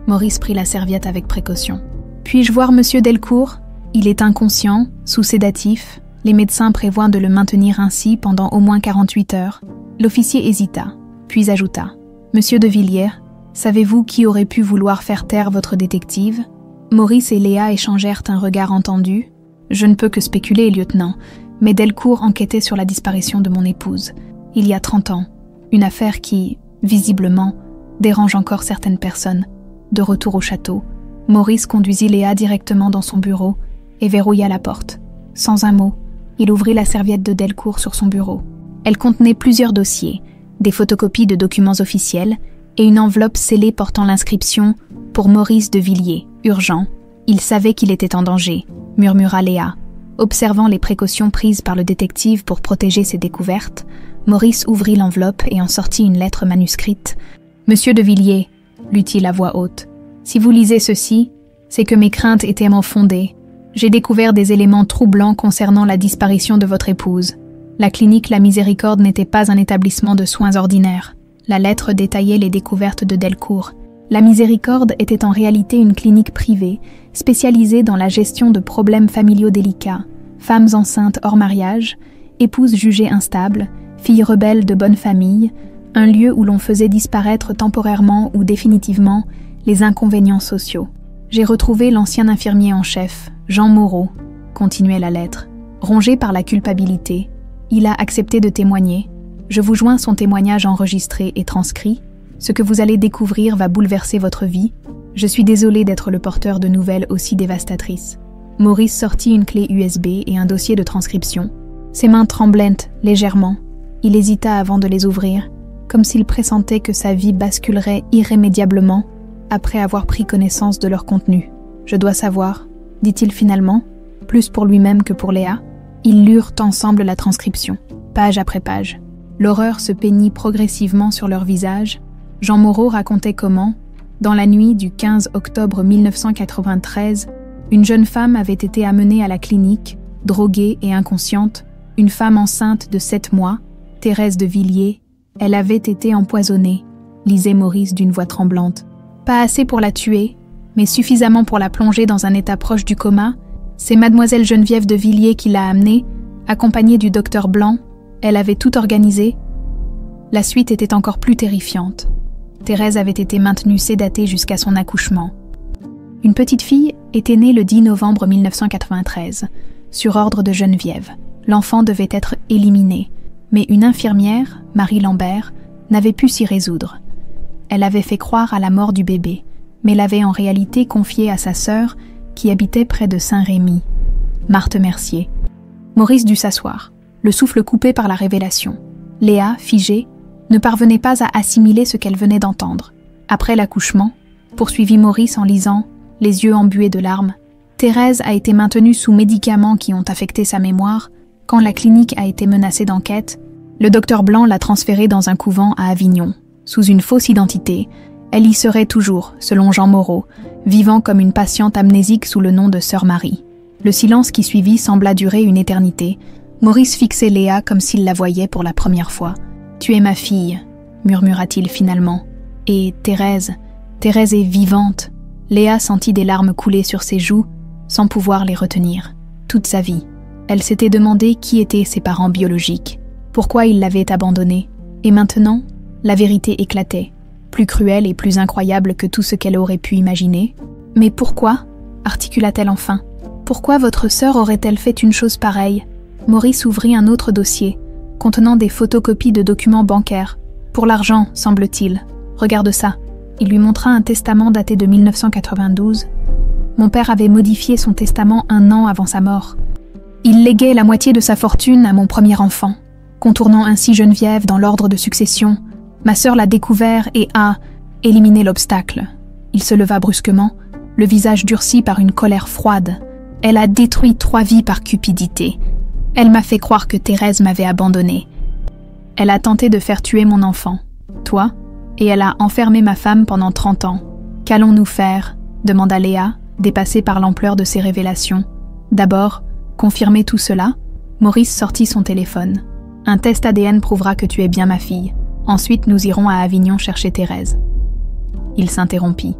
Maurice prit la serviette avec précaution. « Puis-je voir Monsieur Delcourt ? Il est inconscient, sous sédatif. Les médecins prévoient de le maintenir ainsi pendant au moins 48 heures. » L'officier hésita, puis ajouta. « Monsieur de Villiers, savez-vous qui aurait pu vouloir faire taire votre détective ?» Maurice et Léa échangèrent un regard entendu. « Je ne peux que spéculer, lieutenant, mais Delcourt enquêtait sur la disparition de mon épouse, il y a 30 ans. Une affaire qui, visiblement, dérange encore certaines personnes. » De retour au château, Maurice conduisit Léa directement dans son bureau et verrouilla la porte. Sans un mot, il ouvrit la serviette de Delcourt sur son bureau. Elle contenait plusieurs dossiers, des photocopies de documents officiels et une enveloppe scellée portant l'inscription « Pour Maurice de Villiers, urgent. Il savait qu'il était en danger », murmura Léa. Observant les précautions prises par le détective pour protéger ses découvertes, Maurice ouvrit l'enveloppe et en sortit une lettre manuscrite. « Monsieur de Villiers », lut-il à voix haute, « si vous lisez ceci, c'est que mes craintes étaient fondées. J'ai découvert des éléments troublants concernant la disparition de votre épouse. La clinique La Miséricorde n'était pas un établissement de soins ordinaires. » La lettre détaillait les découvertes de Delcourt. La Miséricorde était en réalité une clinique privée, spécialisée dans la gestion de problèmes familiaux délicats, femmes enceintes hors mariage, épouses jugées instables, filles rebelles de bonne famille, un lieu où l'on faisait disparaître temporairement ou définitivement les inconvénients sociaux. J'ai retrouvé l'ancien infirmier en chef, Jean Moreau, continuait la lettre. Rongé par la culpabilité, il a accepté de témoigner. Je vous joins son témoignage enregistré et transcrit. Ce que vous allez découvrir va bouleverser votre vie. Je suis désolé d'être le porteur de nouvelles aussi dévastatrices. Maurice sortit une clé USB et un dossier de transcription. Ses mains tremblaient légèrement. Il hésita avant de les ouvrir, comme s'il pressentait que sa vie basculerait irrémédiablement après avoir pris connaissance de leur contenu. « Je dois savoir », dit-il finalement, plus pour lui-même que pour Léa. Ils lurent ensemble la transcription, page après page. L'horreur se peignit progressivement sur leurs visages. Jean Moreau racontait comment, dans la nuit du 15 octobre 1993, une jeune femme avait été amenée à la clinique, droguée et inconsciente, une femme enceinte de 7 mois, Thérèse de Villiers. Elle avait été empoisonnée, lisait Maurice d'une voix tremblante. Pas assez pour la tuer, mais suffisamment pour la plonger dans un état proche du coma. C'est mademoiselle Geneviève de Villiers qui l'a amenée, accompagnée du docteur Blanc. Elle avait tout organisé. La suite était encore plus terrifiante. Thérèse avait été maintenue sédatée jusqu'à son accouchement. Une petite fille était née le 10 novembre 1993, sur ordre de Geneviève. L'enfant devait être éliminé, mais une infirmière, Marie Lambert, n'avait pu s'y résoudre. Elle avait fait croire à la mort du bébé, mais l'avait en réalité confié à sa sœur, qui habitait près de Saint-Rémy, Marthe Mercier. Maurice dut s'asseoir, le souffle coupé par la révélation. Léa, figée, ne parvenait pas à assimiler ce qu'elle venait d'entendre. Après l'accouchement, poursuivit Maurice en lisant, les yeux embués de larmes, Thérèse a été maintenue sous médicaments qui ont affecté sa mémoire. Quand la clinique a été menacée d'enquête, le docteur Blanc l'a transférée dans un couvent à Avignon. Sous une fausse identité, elle y serait toujours, selon Jean Moreau, vivant comme une patiente amnésique sous le nom de Sœur Marie. Le silence qui suivit sembla durer une éternité. Maurice fixait Léa comme s'il la voyait pour la première fois. « Tu es ma fille », murmura-t-il finalement. « Et Thérèse est vivante ». Léa sentit des larmes couler sur ses joues, sans pouvoir les retenir. Toute sa vie, elle s'était demandé qui étaient ses parents biologiques, pourquoi ils l'avaient abandonnée. Et maintenant, la vérité éclatait, plus cruelle et plus incroyable que tout ce qu'elle aurait pu imaginer. « Mais pourquoi ?» articula-t-elle enfin. « Pourquoi votre sœur aurait-elle fait une chose pareille ?» Maurice ouvrit un autre dossier, contenant des photocopies de documents bancaires. « Pour l'argent, semble-t-il. Regarde ça. » Il lui montra un testament daté de 1992. Mon père avait modifié son testament 1 an avant sa mort. Il léguait la moitié de sa fortune à mon premier enfant, contournant ainsi Geneviève dans l'ordre de succession. Ma sœur l'a découvert et a éliminé l'obstacle. Il se leva brusquement, le visage durci par une colère froide. Elle a détruit 3 vies par cupidité. Elle m'a fait croire que Thérèse m'avait abandonnée. Elle a tenté de faire tuer mon enfant, toi, et elle a enfermé ma femme pendant 30 ans. Qu'allons-nous faire ? Demanda Léa, dépassée par l'ampleur de ses révélations. D'abord, confirmer tout cela. Maurice sortit son téléphone. Un test ADN prouvera que tu es bien ma fille. Ensuite, nous irons à Avignon chercher Thérèse. Il s'interrompit.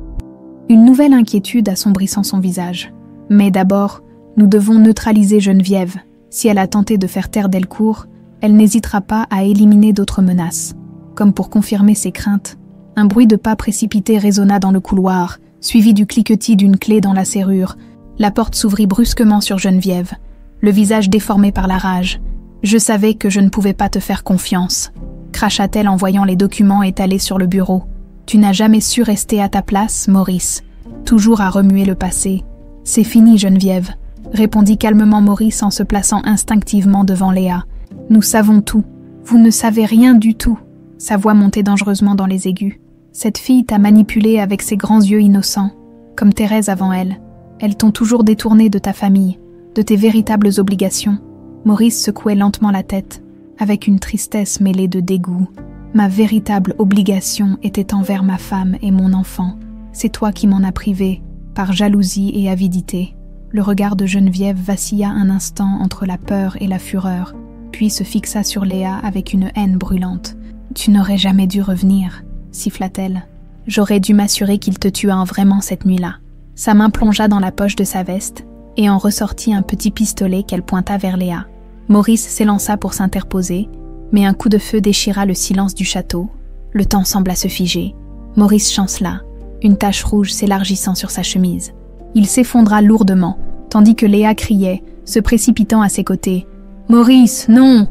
Une nouvelle inquiétude assombrissant son visage. Mais d'abord, nous devons neutraliser Geneviève. Si elle a tenté de faire taire Delcourt, elle n'hésitera pas à éliminer d'autres menaces. Comme pour confirmer ses craintes, un bruit de pas précipité résonna dans le couloir, suivi du cliquetis d'une clé dans la serrure. La porte s'ouvrit brusquement sur Geneviève, le visage déformé par la rage. « Je savais que je ne pouvais pas te faire confiance », cracha-t-elle en voyant les documents étalés sur le bureau. « Tu n'as jamais su rester à ta place, Maurice. Toujours à remuer le passé. C'est fini, Geneviève », répondit calmement Maurice en se plaçant instinctivement devant Léa. « Nous savons tout. Vous ne savez rien du tout. » Sa voix montait dangereusement dans les aigus. « Cette fille t'a manipulée avec ses grands yeux innocents, comme Thérèse avant elle. Elles t'ont toujours détourné de ta famille, de tes véritables obligations. » Maurice secouait lentement la tête, avec une tristesse mêlée de dégoût. « Ma véritable obligation était envers ma femme et mon enfant. C'est toi qui m'en as privé, par jalousie et avidité. » Le regard de Geneviève vacilla un instant entre la peur et la fureur, puis se fixa sur Léa avec une haine brûlante. « Tu n'aurais jamais dû revenir, » siffla-t-elle. « J'aurais dû m'assurer qu'il te tuât vraiment cette nuit-là. » Sa main plongea dans la poche de sa veste et en ressortit un petit pistolet qu'elle pointa vers Léa. Maurice s'élança pour s'interposer, mais un coup de feu déchira le silence du château, Le temps sembla se figer. Maurice chancela, une tache rouge s'élargissant sur sa chemise. Il s'effondra lourdement, tandis que Léa criait, se précipitant à ses côtés. « Maurice, non !»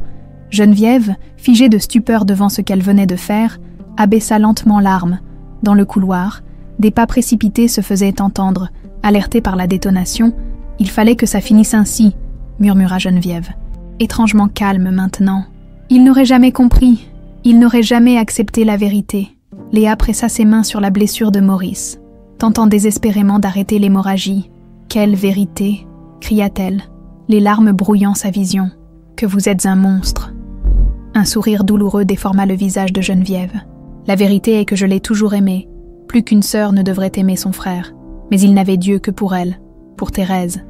Geneviève, figée de stupeur devant ce qu'elle venait de faire, abaissa lentement l'arme. Dans le couloir, des pas précipités se faisaient entendre. Alertée par la détonation, « Il fallait que ça finisse ainsi », murmura Geneviève. Étrangement calme maintenant. Il n'aurait jamais compris. Il n'aurait jamais accepté la vérité. Léa pressa ses mains sur la blessure de Maurice, tentant désespérément d'arrêter l'hémorragie. « Quelle vérité !» cria-t-elle, les larmes brouillant sa vision. « Que vous êtes un monstre !» Un sourire douloureux déforma le visage de Geneviève. « La vérité est que je l'ai toujours aimé. Plus qu'une sœur ne devrait aimer son frère. Mais il n'avait Dieu que pour elle, pour Thérèse. »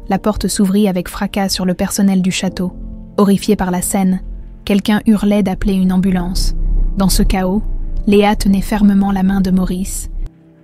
La porte s'ouvrit avec fracas sur le personnel du château. Horrifié par la scène, quelqu'un hurlait d'appeler une ambulance. Dans ce chaos, Léa tenait fermement la main de Maurice,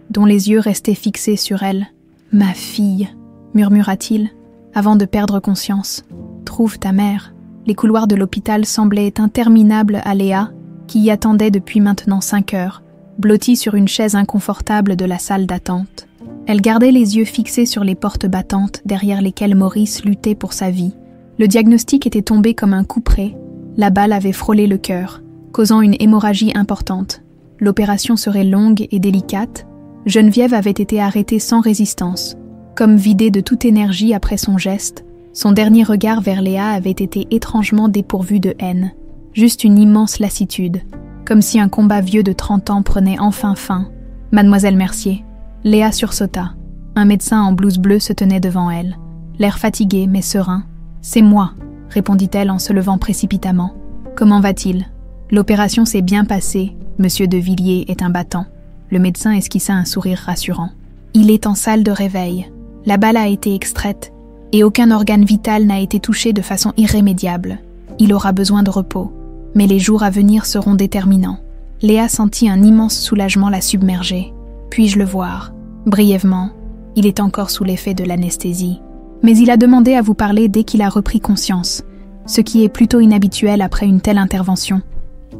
dont les yeux restaient fixés sur elle. « Ma fille !» murmura-t-il, avant de perdre conscience. « Trouve ta mère. » Les couloirs de l'hôpital semblaient interminables à Léa, qui y attendait depuis maintenant 5 heures, blottie sur une chaise inconfortable de la salle d'attente. Elle gardait les yeux fixés sur les portes battantes derrière lesquelles Maurice luttait pour sa vie. Le diagnostic était tombé comme un coup près. La balle avait frôlé le cœur, causant une hémorragie importante. L'opération serait longue et délicate. Geneviève avait été arrêtée sans résistance. Comme vidée de toute énergie après son geste, son dernier regard vers Léa avait été étrangement dépourvu de haine. Juste une immense lassitude, comme si un combat vieux de 30 ans prenait enfin fin. « Mademoiselle Mercier !» Léa sursauta. Un médecin en blouse bleue se tenait devant elle, l'air fatigué mais serein. « C'est moi !» répondit-elle en se levant précipitamment. « Comment va-t-il ?»« L'opération s'est bien passée, Monsieur de Villiers est un battant. » Le médecin esquissa un sourire rassurant. « Il est en salle de réveil. La balle a été extraite et aucun organe vital n'a été touché de façon irrémédiable. Il aura besoin de repos, mais les jours à venir seront déterminants. » Léa sentit un immense soulagement la submerger. « Puis-je le voir ?» Brièvement, il est encore sous l'effet de l'anesthésie. Mais il a demandé à vous parler dès qu'il a repris conscience, ce qui est plutôt inhabituel après une telle intervention.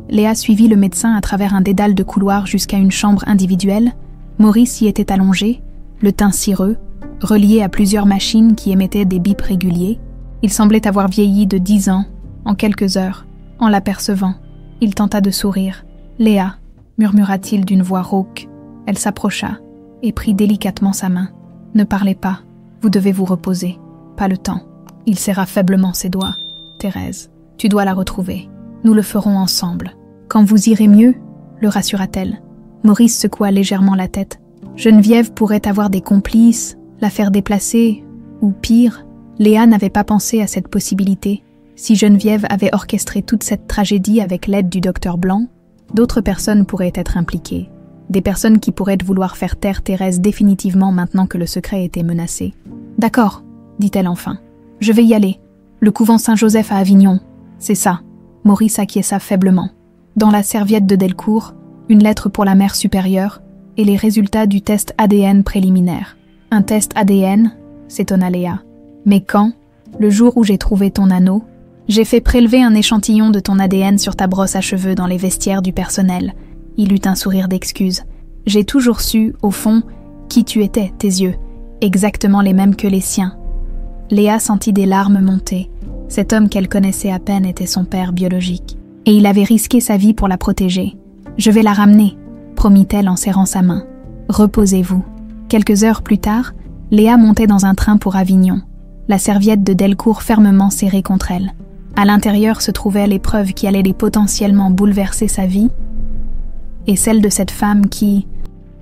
Léa suivit le médecin à travers un dédale de couloirs jusqu'à une chambre individuelle. Maurice y était allongé, le teint cireux, relié à plusieurs machines qui émettaient des bips réguliers. Il semblait avoir vieilli de 10 ans, en quelques heures. En l'apercevant, il tenta de sourire. « Léa » murmura-t-il d'une voix rauque. Elle s'approcha et prit délicatement sa main. « Ne parlez pas, vous devez vous reposer. Pas le temps. » Il serra faiblement ses doigts. « Thérèse, tu dois la retrouver. Nous le ferons ensemble. Quand vous irez mieux, » le rassura-t-elle. Maurice secoua légèrement la tête. Geneviève pourrait avoir des complices, la faire déplacer, ou pire, Léa n'avait pas pensé à cette possibilité. Si Geneviève avait orchestré toute cette tragédie avec l'aide du docteur Blanc, d'autres personnes pourraient être impliquées. Des personnes qui pourraient vouloir faire taire Thérèse définitivement maintenant que le secret était menacé. « D'accord, » dit-elle enfin. « Je vais y aller. Le couvent Saint-Joseph à Avignon. C'est ça. » Maurice acquiesça faiblement. Dans la serviette de Delcourt, une lettre pour la mère supérieure et les résultats du test ADN préliminaire. « Un test ADN ?» s'étonna Léa. « Mais quand ? Le jour où j'ai trouvé ton anneau, j'ai fait prélever un échantillon de ton ADN sur ta brosse à cheveux dans les vestiaires du personnel. » Il eut un sourire d'excuse. « J'ai toujours su, au fond, qui tu étais, tes yeux, exactement les mêmes que les siens. » Léa sentit des larmes monter. Cet homme qu'elle connaissait à peine était son père biologique. Et il avait risqué sa vie pour la protéger. « Je vais la ramener, » promit-elle en serrant sa main. « Reposez-vous. » Quelques heures plus tard, Léa montait dans un train pour Avignon, la serviette de Delcourt fermement serrée contre elle. À l'intérieur se trouvait l'épreuve qui allait potentiellement bouleverser sa vie et celle de cette femme qui,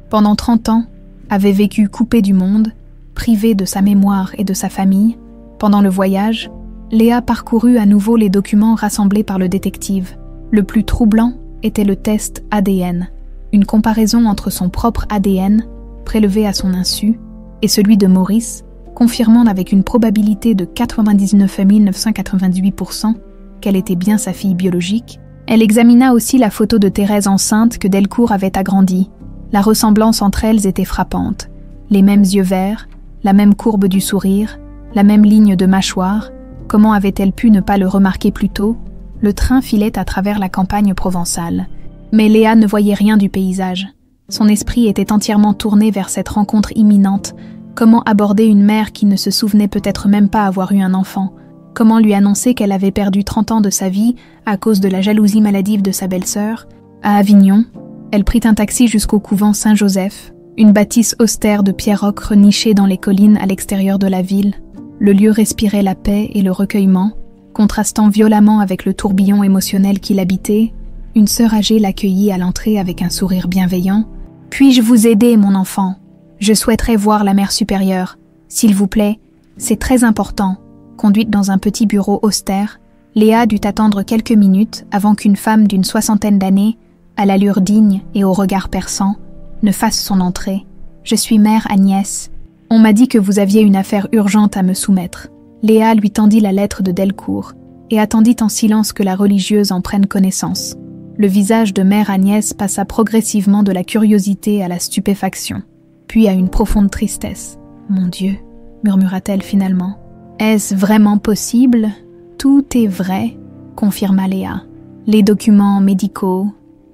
pendant 30 ans, avait vécu coupée du monde, privée de sa mémoire et de sa famille. Pendant le voyage, Léa parcourut à nouveau les documents rassemblés par le détective. Le plus troublant était le test ADN, une comparaison entre son propre ADN, prélevé à son insu, et celui de Maurice, confirmant avec une probabilité de 99 998% qu'elle était bien sa fille biologique. Elle examina aussi la photo de Thérèse enceinte que Delcourt avait agrandie. La ressemblance entre elles était frappante. Les mêmes yeux verts, la même courbe du sourire, la même ligne de mâchoire. Comment avait-elle pu ne pas le remarquer plus tôt ? Le train filait à travers la campagne provençale. Mais Léa ne voyait rien du paysage. Son esprit était entièrement tourné vers cette rencontre imminente. Comment aborder une mère qui ne se souvenait peut-être même pas avoir eu un enfant? Comment lui annoncer qu'elle avait perdu 30 ans de sa vie à cause de la jalousie maladive de sa belle-sœur? À Avignon, elle prit un taxi jusqu'au couvent Saint-Joseph, une bâtisse austère de pierre ocre nichée dans les collines à l'extérieur de la ville. Le lieu respirait la paix et le recueillement, contrastant violemment avec le tourbillon émotionnel qui l'habitait. Une sœur âgée l'accueillit à l'entrée avec un sourire bienveillant. « Puis-je vous aider, mon enfant? Je souhaiterais voir la mère supérieure. S'il vous plaît, c'est très important. » Conduite dans un petit bureau austère, Léa dut attendre quelques minutes avant qu'une femme d'une 60aine d'années, à l'allure digne et au regard perçant, ne fasse son entrée. « Je suis mère Agnès. On m'a dit que vous aviez une affaire urgente à me soumettre. » Léa lui tendit la lettre de Delcourt et attendit en silence que la religieuse en prenne connaissance. Le visage de mère Agnès passa progressivement de la curiosité à la stupéfaction, puis à une profonde tristesse. « Mon Dieu » murmura-t-elle finalement. « Est-ce vraiment possible? Tout est vrai » confirma Léa. « Les documents médicaux,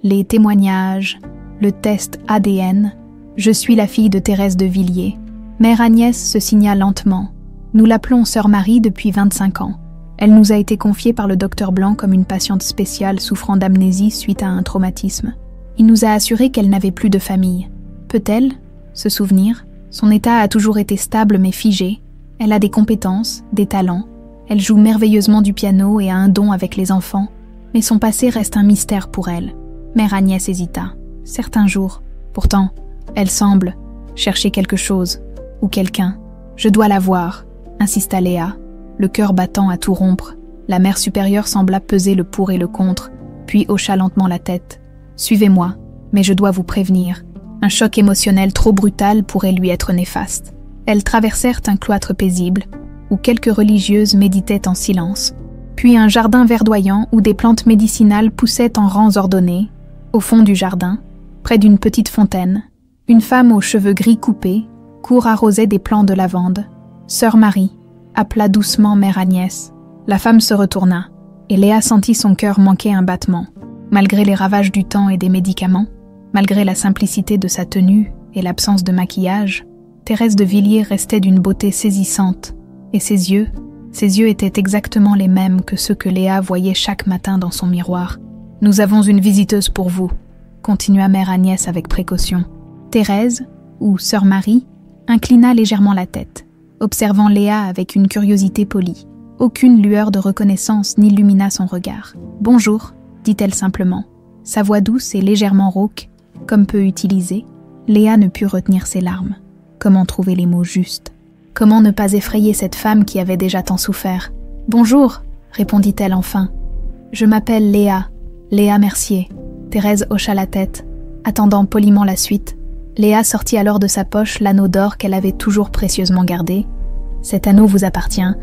les témoignages, le test ADN. Je suis la fille de Thérèse de Villiers. » Mère Agnès se signa lentement. « Nous l'appelons Sœur Marie depuis 25 ans. Elle nous a été confiée par le docteur Blanc comme une patiente spéciale souffrant d'amnésie suite à un traumatisme. Il nous a assuré qu'elle n'avait plus de famille. Peut-elle se souvenir? Son état a toujours été stable mais figé. Elle a des compétences, des talents. Elle joue merveilleusement du piano et a un don avec les enfants. Mais son passé reste un mystère pour elle. » Mère Agnès hésita. « Certains jours. Pourtant, elle semble chercher quelque chose ou quelqu'un. Je dois la voir, » insista Léa. Le cœur battant à tout rompre, la mère supérieure sembla peser le pour et le contre, puis hocha lentement la tête. « Suivez-moi, mais je dois vous prévenir. Un choc émotionnel trop brutal pourrait lui être néfaste. » Elles traversèrent un cloître paisible, où quelques religieuses méditaient en silence, puis un jardin verdoyant où des plantes médicinales poussaient en rangs ordonnés. Au fond du jardin, près d'une petite fontaine, une femme aux cheveux gris coupés court arroser des plants de lavande. « Sœur Marie » appela doucement mère Agnès. La femme se retourna, et Léa sentit son cœur manquer un battement. Malgré les ravages du temps et des médicaments, malgré la simplicité de sa tenue et l'absence de maquillage, Thérèse de Villiers restait d'une beauté saisissante, et ses yeux étaient exactement les mêmes que ceux que Léa voyait chaque matin dans son miroir. « Nous avons une visiteuse pour vous », continua mère Agnès avec précaution. Thérèse, ou Sœur Marie, inclina légèrement la tête, observant Léa avec une curiosité polie. Aucune lueur de reconnaissance n'illumina son regard. « Bonjour », dit-elle simplement. Sa voix douce et légèrement rauque, comme peu utilisée, Léa ne put retenir ses larmes. Comment trouver les mots justes? Comment ne pas effrayer cette femme qui avait déjà tant souffert? « Bonjour », répondit-elle enfin. « Je m'appelle Léa Mercier. » Thérèse hocha la tête, attendant poliment la suite. Léa sortit alors de sa poche l'anneau d'or qu'elle avait toujours précieusement gardé. « Cet anneau vous appartient,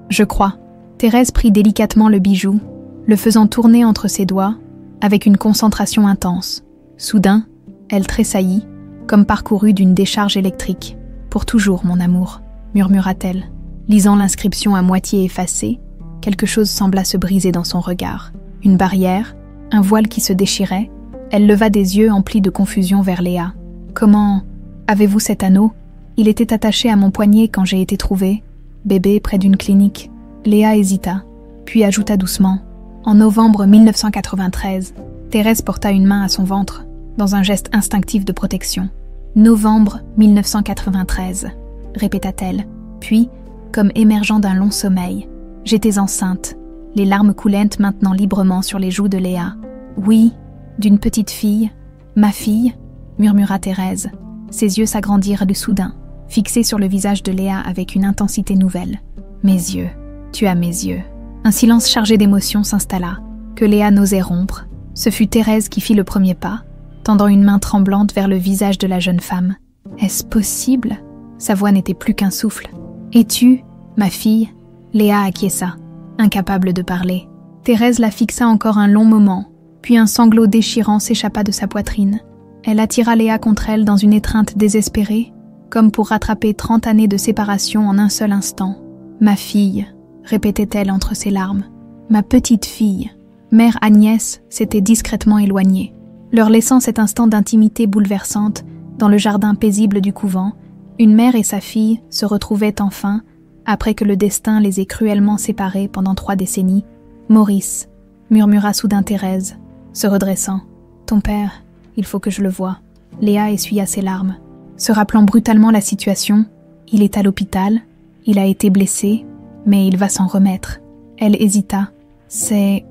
je crois. » Thérèse prit délicatement le bijou, le faisant tourner entre ses doigts, avec une concentration intense. Soudain, elle tressaillit, comme parcourue d'une décharge électrique. « Pour toujours, mon amour », murmura-t-elle. Lisant l'inscription à moitié effacée, quelque chose sembla se briser dans son regard. Une barrière, un voile qui se déchirait. Elle leva des yeux emplis de confusion vers Léa. « Comment avez-vous cet anneau? Il était attaché à mon poignet quand j'ai été trouvée, bébé près d'une clinique. » Léa hésita, puis ajouta doucement. « En novembre 1993, Thérèse porta une main à son ventre, dans un geste instinctif de protection. « Novembre 1993, » répéta-t-elle, puis, comme émergeant d'un long sommeil. « J'étais enceinte. » Les larmes coulaient maintenant librement sur les joues de Léa. « Oui, d'une petite fille. Ma fille ?» murmura Thérèse. Ses yeux s'agrandirent de soudain, fixés sur le visage de Léa avec une intensité nouvelle. « Mes yeux, tu as mes yeux. » Un silence chargé d'émotions s'installa, que Léa n'osait rompre. Ce fut Thérèse qui fit le premier pas, tendant une main tremblante vers le visage de la jeune femme. « Est-ce possible ?» Sa voix n'était plus qu'un souffle. « Es-tu, ma fille ?» Léa acquiesça, incapable de parler. Thérèse la fixa encore un long moment, puis un sanglot déchirant s'échappa de sa poitrine. Elle attira Léa contre elle dans une étreinte désespérée, comme pour rattraper 30 années de séparation en un seul instant. « Ma fille », répétait-elle entre ses larmes. « Ma petite fille ». Mère Agnès s'était discrètement éloignée, leur laissant cet instant d'intimité bouleversante dans le jardin paisible du couvent. Une mère et sa fille se retrouvaient enfin, après que le destin les ait cruellement séparés pendant 3 décennies. « Maurice », murmura soudain Thérèse, se redressant. « Ton père, il faut que je le voie. » Léa essuya ses larmes. Se rappelant brutalement la situation, il est à l'hôpital, il a été blessé, mais il va s'en remettre. Elle hésita. C'est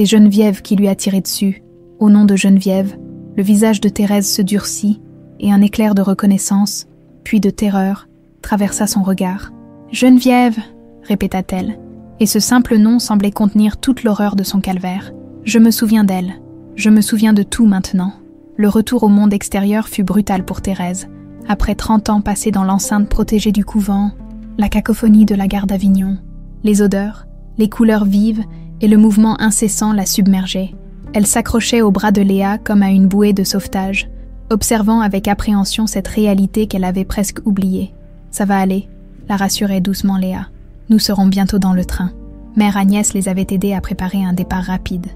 Geneviève qui lui a tiré dessus. Au nom de Geneviève, le visage de Thérèse se durcit et un éclair de reconnaissance, puis de terreur, traversa son regard. « Geneviève !» répéta-t-elle, et ce simple nom semblait contenir toute l'horreur de son calvaire. « Je me souviens d'elle. Je me souviens de tout maintenant. » Le retour au monde extérieur fut brutal pour Thérèse. Après 30 ans passés dans l'enceinte protégée du couvent, la cacophonie de la gare d'Avignon, les odeurs, les couleurs vives et le mouvement incessant la submergeaient. Elle s'accrochait au bras de Léa comme à une bouée de sauvetage, observant avec appréhension cette réalité qu'elle avait presque oubliée. « Ça va aller », la rassurait doucement Léa. « Nous serons bientôt dans le train. » Mère Agnès les avait aidés à préparer un départ rapide.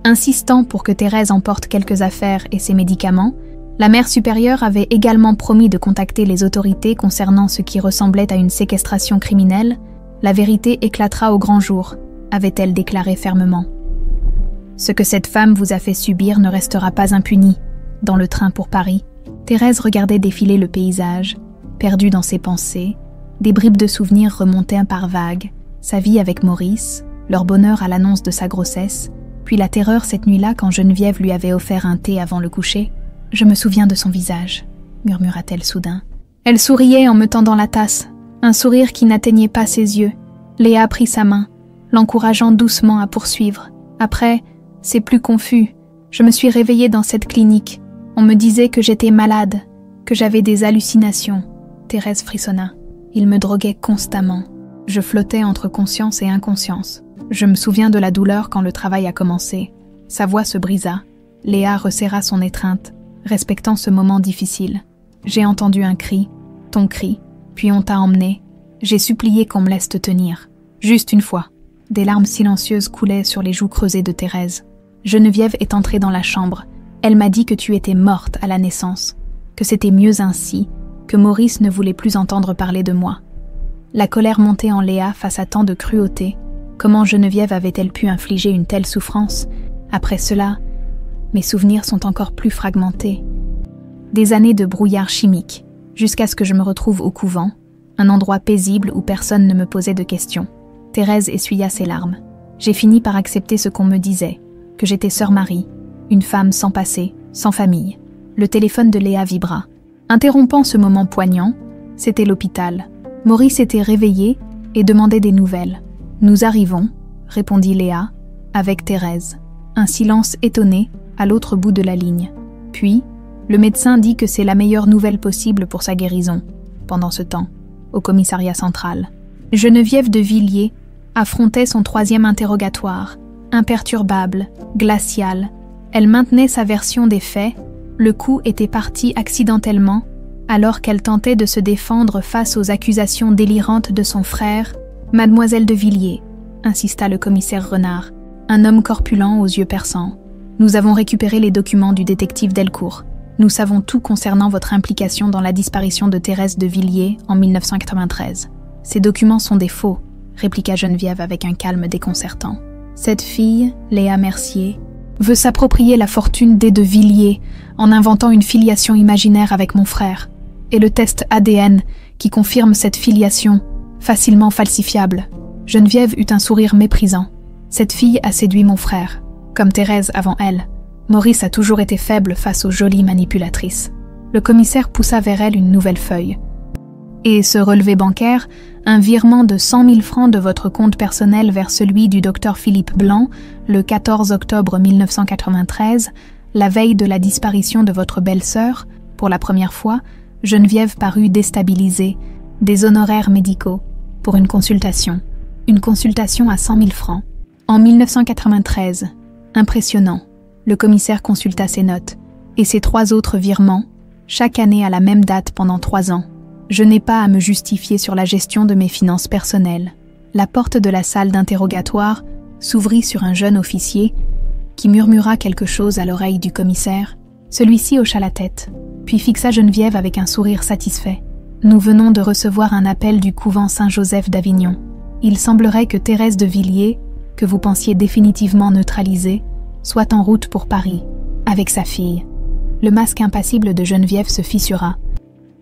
Insistant pour que Thérèse emporte quelques affaires et ses médicaments, la mère supérieure avait également promis de contacter les autorités concernant ce qui ressemblait à une séquestration criminelle. « La vérité éclatera au grand jour », avait-elle déclaré fermement. « Ce que cette femme vous a fait subir ne restera pas impuni. » Dans le train pour Paris, Thérèse regardait défiler le paysage, perdue dans ses pensées. Des bribes de souvenirs remontaient par vagues, sa vie avec Maurice, leur bonheur à l'annonce de sa grossesse, puis la terreur cette nuit-là quand Geneviève lui avait offert un thé avant le coucher. « Je me souviens de son visage », murmura-t-elle soudain. Elle souriait en me tendant la tasse, un sourire qui n'atteignait pas ses yeux. Léa prit sa main, l'encourageant doucement à poursuivre. Après, c'est plus confus. Je me suis réveillée dans cette clinique. On me disait que j'étais malade, que j'avais des hallucinations. Thérèse frissonna. Il me droguait constamment. Je flottais entre conscience et inconscience. Je me souviens de la douleur quand le travail a commencé. Sa voix se brisa. Léa resserra son étreinte, respectant ce moment difficile. J'ai entendu un cri, ton cri, puis on t'a emmené. J'ai supplié qu'on me laisse te tenir. Juste une fois. Des larmes silencieuses coulaient sur les joues creusées de Thérèse. Geneviève est entrée dans la chambre. Elle m'a dit que tu étais morte à la naissance, que c'était mieux ainsi, que Maurice ne voulait plus entendre parler de moi. La colère montait en Léa face à tant de cruauté. Comment Geneviève avait-elle pu infliger une telle souffrance? Après cela, mes souvenirs sont encore plus fragmentés. Des années de brouillard chimique, jusqu'à ce que je me retrouve au couvent, un endroit paisible où personne ne me posait de questions. Thérèse essuya ses larmes. J'ai fini par accepter ce qu'on me disait, que j'étais sœur Marie, une femme sans passé, sans famille. Le téléphone de Léa vibra. Interrompant ce moment poignant, c'était l'hôpital. Maurice était réveillé et demandait des nouvelles. « Nous arrivons », répondit Léa, avec Thérèse. Un silence étonné à l'autre bout de la ligne. Puis, le médecin dit que c'est la meilleure nouvelle possible pour sa guérison. Pendant ce temps, au commissariat central, Geneviève de Villiers affrontait son 3e interrogatoire. Imperturbable, glaciale, elle maintenait sa version des faits. Le coup était parti accidentellement, alors qu'elle tentait de se défendre face aux accusations délirantes de son frère. « Mademoiselle de Villiers », insista le commissaire Renard, un homme corpulent aux yeux perçants. « Nous avons récupéré les documents du détective Delcourt. Nous savons tout concernant votre implication dans la disparition de Thérèse de Villiers en 1993. Ces documents sont des faux, » répliqua Geneviève avec un calme déconcertant. « Cette fille, Léa Mercier, veut s'approprier la fortune des de Villiers en inventant une filiation imaginaire avec mon frère. Et le test ADN qui confirme cette filiation, facilement falsifiable. » Geneviève eut un sourire méprisant. « Cette fille a séduit mon frère, comme Thérèse avant elle. Maurice a toujours été faible face aux jolies manipulatrices. » Le commissaire poussa vers elle une nouvelle feuille. « Et ce relevé bancaire, un virement de 100 000 francs de votre compte personnel vers celui du docteur Philippe Blanc, le 14 octobre 1993, la veille de la disparition de votre belle-sœur. Pour la première fois, Geneviève parut déstabilisée. Des honoraires médicaux pour une consultation. Une consultation à 100 000 francs. En 1993, impressionnant, le commissaire consulta ses notes et ses 3 autres virements, chaque année à la même date pendant 3 ans. Je n'ai pas à me justifier sur la gestion de mes finances personnelles. La porte de la salle d'interrogatoire s'ouvrit sur un jeune officier qui murmura quelque chose à l'oreille du commissaire. Celui-ci hocha la tête, puis fixa Geneviève avec un sourire satisfait. Nous venons de recevoir un appel du couvent Saint-Joseph d'Avignon. Il semblerait que Thérèse de Villiers, que vous pensiez définitivement neutraliser, soit en route pour Paris, avec sa fille. Le masque impassible de Geneviève se fissura.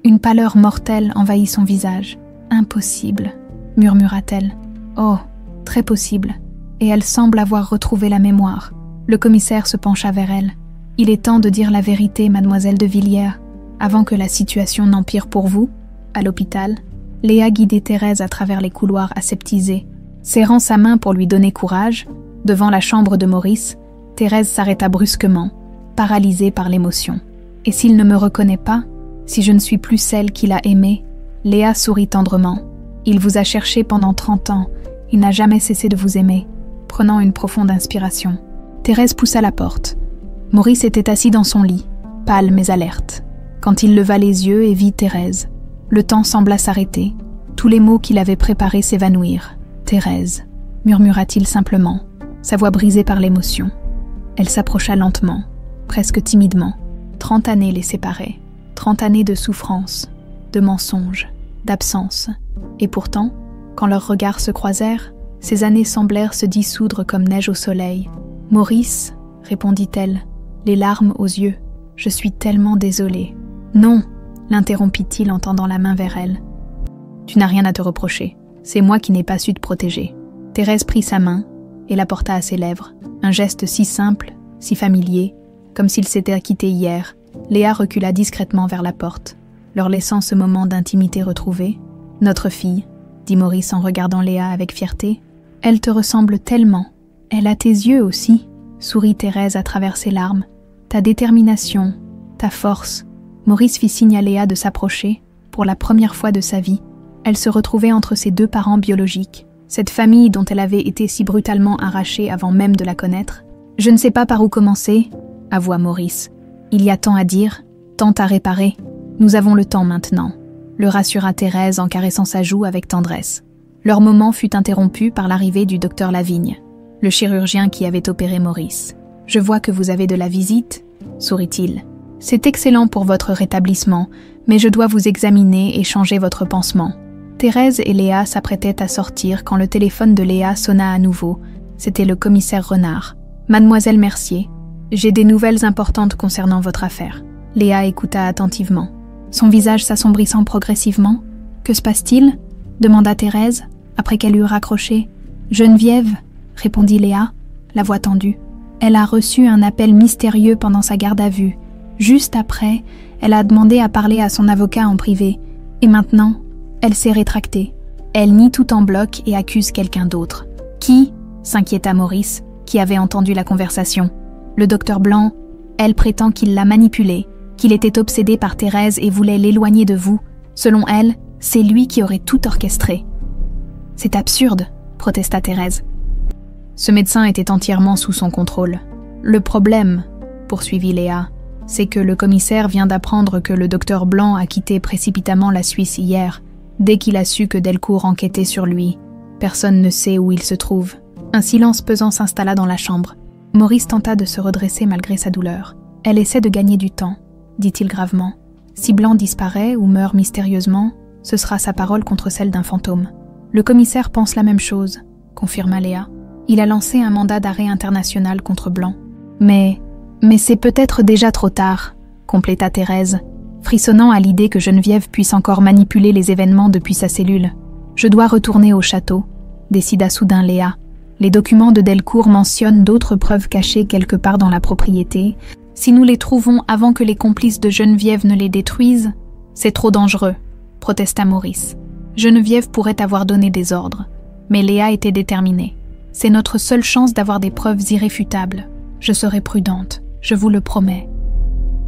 Une pâleur mortelle envahit son visage. Impossible, murmura-t-elle. Oh, très possible. Et elle semble avoir retrouvé la mémoire. Le commissaire se pencha vers elle. Il est temps de dire la vérité, mademoiselle de Villiers, avant que la situation n'empire pour vous. À l'hôpital, Léa guidait Thérèse à travers les couloirs aseptisés. Serrant sa main pour lui donner courage, devant la chambre de Maurice, Thérèse s'arrêta brusquement, paralysée par l'émotion. Et s'il ne me reconnaît pas, si je ne suis plus celle qu'il a aimée, Léa sourit tendrement. Il vous a cherché pendant 30 ans, il n'a jamais cessé de vous aimer, prenant une profonde inspiration. Thérèse poussa la porte. Maurice était assis dans son lit, pâle mais alerte. Quand il leva les yeux et vit Thérèse, le temps sembla s'arrêter. Tous les mots qu'il avait préparés s'évanouirent. « Thérèse », murmura-t-il simplement, sa voix brisée par l'émotion. Elle s'approcha lentement, presque timidement. 30 années les séparaient. 30 années de souffrance, de mensonges, d'absence. Et pourtant, quand leurs regards se croisèrent, ces années semblèrent se dissoudre comme neige au soleil. « Maurice », répondit-elle, les larmes aux yeux, « je suis tellement désolée. »« Non », l'interrompit-il en tendant la main vers elle. « Tu n'as rien à te reprocher. C'est moi qui n'ai pas su te protéger. » Thérèse prit sa main et la porta à ses lèvres. Un geste si simple, si familier, comme s'il s'était quitté hier. Léa recula discrètement vers la porte, leur laissant ce moment d'intimité retrouvé. « Notre fille, » dit Maurice en regardant Léa avec fierté, « elle te ressemble tellement. Elle a tes yeux aussi, » sourit Thérèse à travers ses larmes. « Ta détermination, ta force. » Maurice fit signe à Léa de s'approcher. Pour la première fois de sa vie, elle se retrouvait entre ses 2 parents biologiques, cette famille dont elle avait été si brutalement arrachée avant même de la connaître. « Je ne sais pas par où commencer, » avoua Maurice. « Il y a tant à dire, tant à réparer. Nous avons le temps maintenant, » le rassura Thérèse en caressant sa joue avec tendresse. Leur moment fut interrompu par l'arrivée du docteur Lavigne, le chirurgien qui avait opéré Maurice. « Je vois que vous avez de la visite, » sourit-il. « C'est excellent pour votre rétablissement, mais je dois vous examiner et changer votre pansement. » Thérèse et Léa s'apprêtaient à sortir quand le téléphone de Léa sonna à nouveau. C'était le commissaire Renard. « Mademoiselle Mercier, j'ai des nouvelles importantes concernant votre affaire. » Léa écouta attentivement. Son visage s'assombrissant progressivement. « Que se passe-t-il » demanda Thérèse, après qu'elle eut raccroché. « Geneviève » répondit Léa, la voix tendue. « Elle a reçu un appel mystérieux pendant sa garde à vue. Juste après, elle a demandé à parler à son avocat en privé. Et maintenant, elle s'est rétractée. Elle nie tout en bloc et accuse quelqu'un d'autre. « Qui » s'inquiéta Maurice, qui avait entendu la conversation. « Le docteur Blanc. Elle prétend qu'il l'a manipulé, qu'il était obsédé par Thérèse et voulait l'éloigner de vous. Selon elle, c'est lui qui aurait tout orchestré. »« C'est absurde » protesta Thérèse. Ce médecin était entièrement sous son contrôle. « Le problème, » poursuivit Léa, « c'est que le commissaire vient d'apprendre que le docteur Blanc a quitté précipitamment la Suisse hier, dès qu'il a su que Delcourt enquêtait sur lui. Personne ne sait où il se trouve. » Un silence pesant s'installa dans la chambre. Maurice tenta de se redresser malgré sa douleur. « Elle essaie de gagner du temps, » dit-il gravement. « Si Blanc disparaît ou meurt mystérieusement, ce sera sa parole contre celle d'un fantôme. » « Le commissaire pense la même chose, » confirma Léa. « Il a lancé un mandat d'arrêt international contre Blanc. »« Mais c'est peut-être déjà trop tard, » compléta Thérèse, frissonnant à l'idée que Geneviève puisse encore manipuler les événements depuis sa cellule. « Je dois retourner au château, » décida soudain Léa. « Les documents de Delcourt mentionnent d'autres preuves cachées quelque part dans la propriété. Si nous les trouvons avant que les complices de Geneviève ne les détruisent, c'est trop dangereux, » protesta Maurice. Geneviève pourrait avoir donné des ordres, mais Léa était déterminée. « C'est notre seule chance d'avoir des preuves irréfutables. Je serai prudente, je vous le promets. »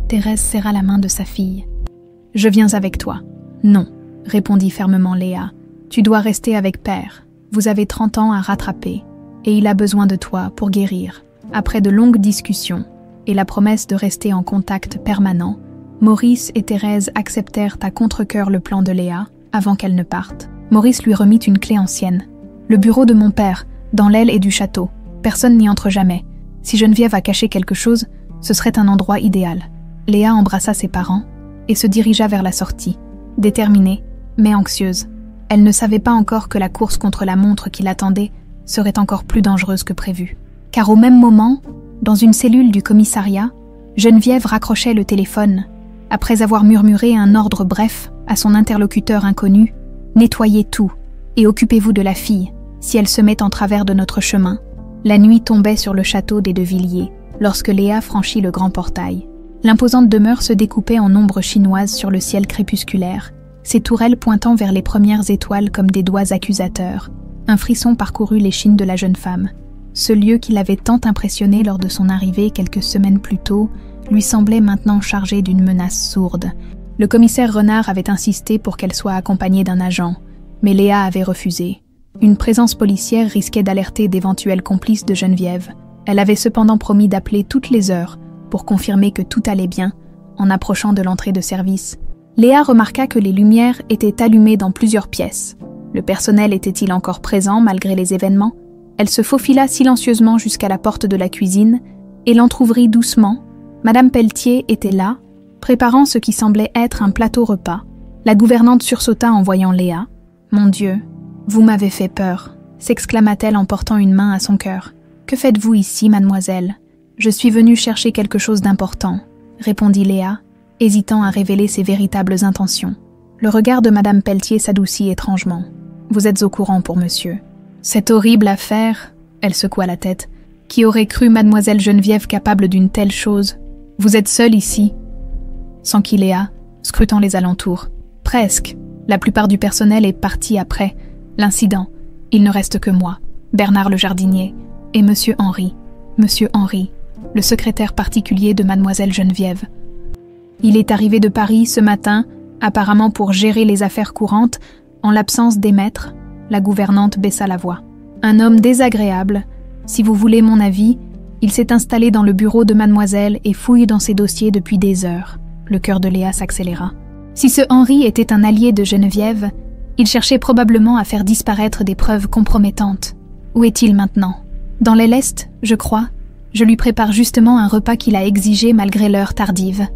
Thérèse serra la main de sa fille. « Je viens avec toi. »« Non, » répondit fermement Léa. « Tu dois rester avec Père. Vous avez 30 ans à rattraper, et il a besoin de toi pour guérir. » Après de longues discussions et la promesse de rester en contact permanent, Maurice et Thérèse acceptèrent à contre-cœur le plan de Léa avant qu'elle ne parte. Maurice lui remit une clé ancienne. « Le bureau de mon père, dans l'aile et du château. Personne n'y entre jamais. Si Geneviève a caché quelque chose, ce serait un endroit idéal. » Léa embrassa ses parents et se dirigea vers la sortie, déterminée, mais anxieuse. Elle ne savait pas encore que la course contre la montre qui l'attendait serait encore plus dangereuse que prévu. Car au même moment, dans une cellule du commissariat, Geneviève raccrochait le téléphone, après avoir murmuré un ordre bref à son interlocuteur inconnu: « Nettoyez tout et occupez-vous de la fille, si elle se met en travers de notre chemin. » La nuit tombait sur le château des De Villiers, lorsque Léa franchit le grand portail. L'imposante demeure se découpait en ombres chinoises sur le ciel crépusculaire, ses tourelles pointant vers les premières étoiles comme des doigts accusateurs. Un frisson parcourut l'échine de la jeune femme. Ce lieu qui l'avait tant impressionné lors de son arrivée quelques semaines plus tôt lui semblait maintenant chargé d'une menace sourde. Le commissaire Renard avait insisté pour qu'elle soit accompagnée d'un agent, mais Léa avait refusé. Une présence policière risquait d'alerter d'éventuels complices de Geneviève. Elle avait cependant promis d'appeler toutes les heures pour confirmer que tout allait bien en approchant de l'entrée de service. Léa remarqua que les lumières étaient allumées dans plusieurs pièces. Le personnel était-il encore présent malgré les événements? Elle se faufila silencieusement jusqu'à la porte de la cuisine et l'entr'ouvrit doucement. Madame Pelletier était là, préparant ce qui semblait être un plateau repas. La gouvernante sursauta en voyant Léa. « Mon Dieu, vous m'avez fait peur », s'exclama-t-elle en portant une main à son cœur. « Que faites-vous ici, mademoiselle ? » « Je suis venue chercher quelque chose d'important », répondit Léa, hésitant à révéler ses véritables intentions. Le regard de Madame Pelletier s'adoucit étrangement. « Vous êtes au courant pour monsieur. Cette horrible affaire, » elle secoua la tête, « qui aurait cru mademoiselle Geneviève capable d'une telle chose. Vous êtes seule ici ?» S'enquit Léa, scrutant les alentours. « Presque. La plupart du personnel est parti après l'incident. Il ne reste que moi, Bernard le jardinier, et monsieur Henri. Monsieur Henri, le secrétaire particulier de mademoiselle Geneviève. Il est arrivé de Paris ce matin, apparemment pour gérer les affaires courantes, en l'absence des maîtres. » La gouvernante baissa la voix. « Un homme désagréable. Si vous voulez mon avis, il s'est installé dans le bureau de mademoiselle et fouille dans ses dossiers depuis des heures. » Le cœur de Léa s'accéléra. Si ce Henri était un allié de Geneviève, il cherchait probablement à faire disparaître des preuves compromettantes. Où est-il maintenant? Dans l'aile est, je crois. Je lui prépare justement un repas qu'il a exigé malgré l'heure tardive.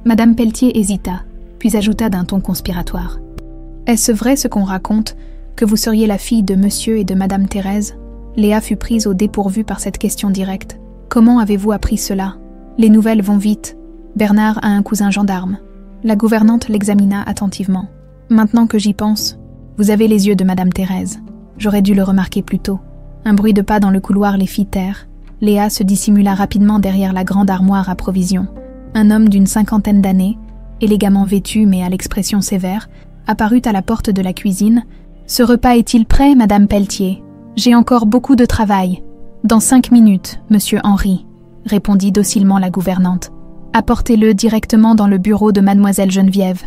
Madame Pelletier hésita, puis ajouta d'un ton conspiratoire. « Est-ce vrai ce qu'on raconte, que vous seriez la fille de monsieur et de madame Thérèse ?» Léa fut prise au dépourvu par cette question directe. « Comment avez-vous appris cela? Les nouvelles vont vite. Bernard a un cousin gendarme. » La gouvernante l'examina attentivement. « Maintenant que j'y pense, vous avez les yeux de madame Thérèse. J'aurais dû le remarquer plus tôt. » Un bruit de pas dans le couloir les fit taire. Léa se dissimula rapidement derrière la grande armoire à provisions. Un homme d'une 50aine d'années, élégamment vêtu mais à l'expression sévère, apparut à la porte de la cuisine. « Ce repas est-il prêt, madame Pelletier? J'ai encore beaucoup de travail. »« Dans 5 minutes, monsieur Henri, » répondit docilement la gouvernante. « Apportez-le directement dans le bureau de mademoiselle Geneviève.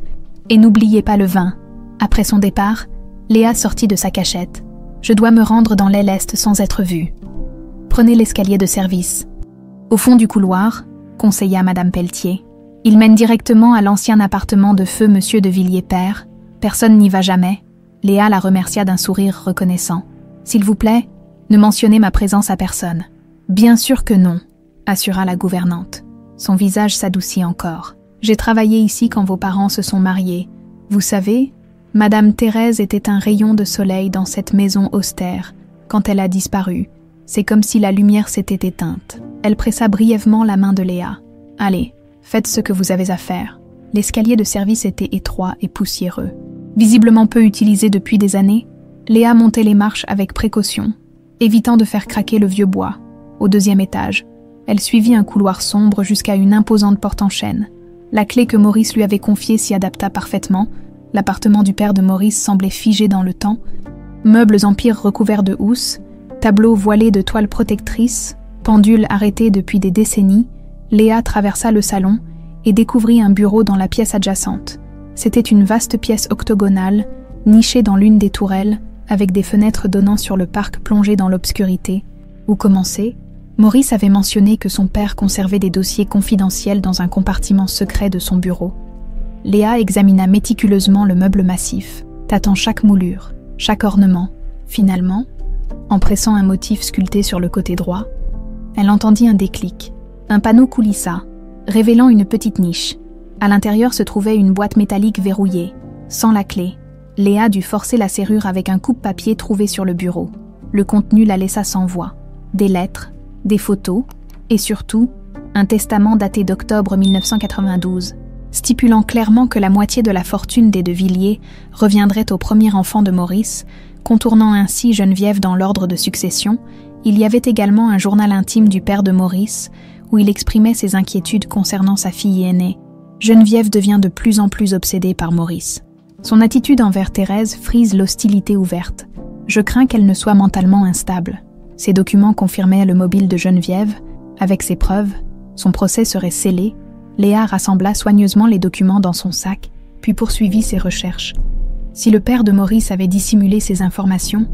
Et n'oubliez pas le vin. » Après son départ, Léa sortit de sa cachette. « Je dois me rendre dans l'aile est sans être vue. Prenez l'escalier de service. » Au fond du couloir, conseilla madame Pelletier. « Il mène directement à l'ancien appartement de feu monsieur de Villiers père. Personne n'y va jamais. » Léa la remercia d'un sourire reconnaissant. « S'il vous plaît, ne mentionnez ma présence à personne. »« Bien sûr que non, » assura la gouvernante. Son visage s'adoucit encore. « J'ai travaillé ici quand vos parents se sont mariés. Vous savez, madame Thérèse était un rayon de soleil dans cette maison austère. Quand elle a disparu, c'est comme si la lumière s'était éteinte. » Elle pressa brièvement la main de Léa. « Allez, faites ce que vous avez à faire. » L'escalier de service était étroit et poussiéreux. Visiblement peu utilisé depuis des années, Léa montait les marches avec précaution, évitant de faire craquer le vieux bois. Au 2e étage, elle suivit un couloir sombre jusqu'à une imposante porte en chêne. La clé que Maurice lui avait confiée s'y adapta parfaitement. L'appartement du père de Maurice semblait figé dans le temps. Meubles empires recouverts de housses, tableaux voilés de toiles protectrices, pendules arrêtées depuis des décennies, Léa traversa le salon et découvrit un bureau dans la pièce adjacente. C'était une vaste pièce octogonale, nichée dans l'une des tourelles, avec des fenêtres donnant sur le parc plongé dans l'obscurité. Où commencer? Maurice avait mentionné que son père conservait des dossiers confidentiels dans un compartiment secret de son bureau. Léa examina méticuleusement le meuble massif, tâtant chaque moulure, chaque ornement. Finalement, en pressant un motif sculpté sur le côté droit, elle entendit un déclic. Un panneau coulissa, révélant une petite niche. À l'intérieur se trouvait une boîte métallique verrouillée, sans la clé. Léa dut forcer la serrure avec un coupe-papier trouvé sur le bureau. Le contenu la laissa sans voix. Des lettres, des photos, et surtout, un testament daté d'octobre 1992, stipulant clairement que la moitié de la fortune des de Villiers reviendrait au premier enfant de Maurice, contournant ainsi Geneviève dans l'ordre de succession. Il y avait également un journal intime du père de Maurice, où il exprimait ses inquiétudes concernant sa fille aînée. Geneviève devient de plus en plus obsédée par Maurice. Son attitude envers Thérèse frise l'hostilité ouverte. Je crains qu'elle ne soit mentalement instable. Ces documents confirmaient le mobile de Geneviève. Avec ces preuves, son procès serait scellé. Léa rassembla soigneusement les documents dans son sac, puis poursuivit ses recherches. Si le père de Maurice avait dissimulé ces informations,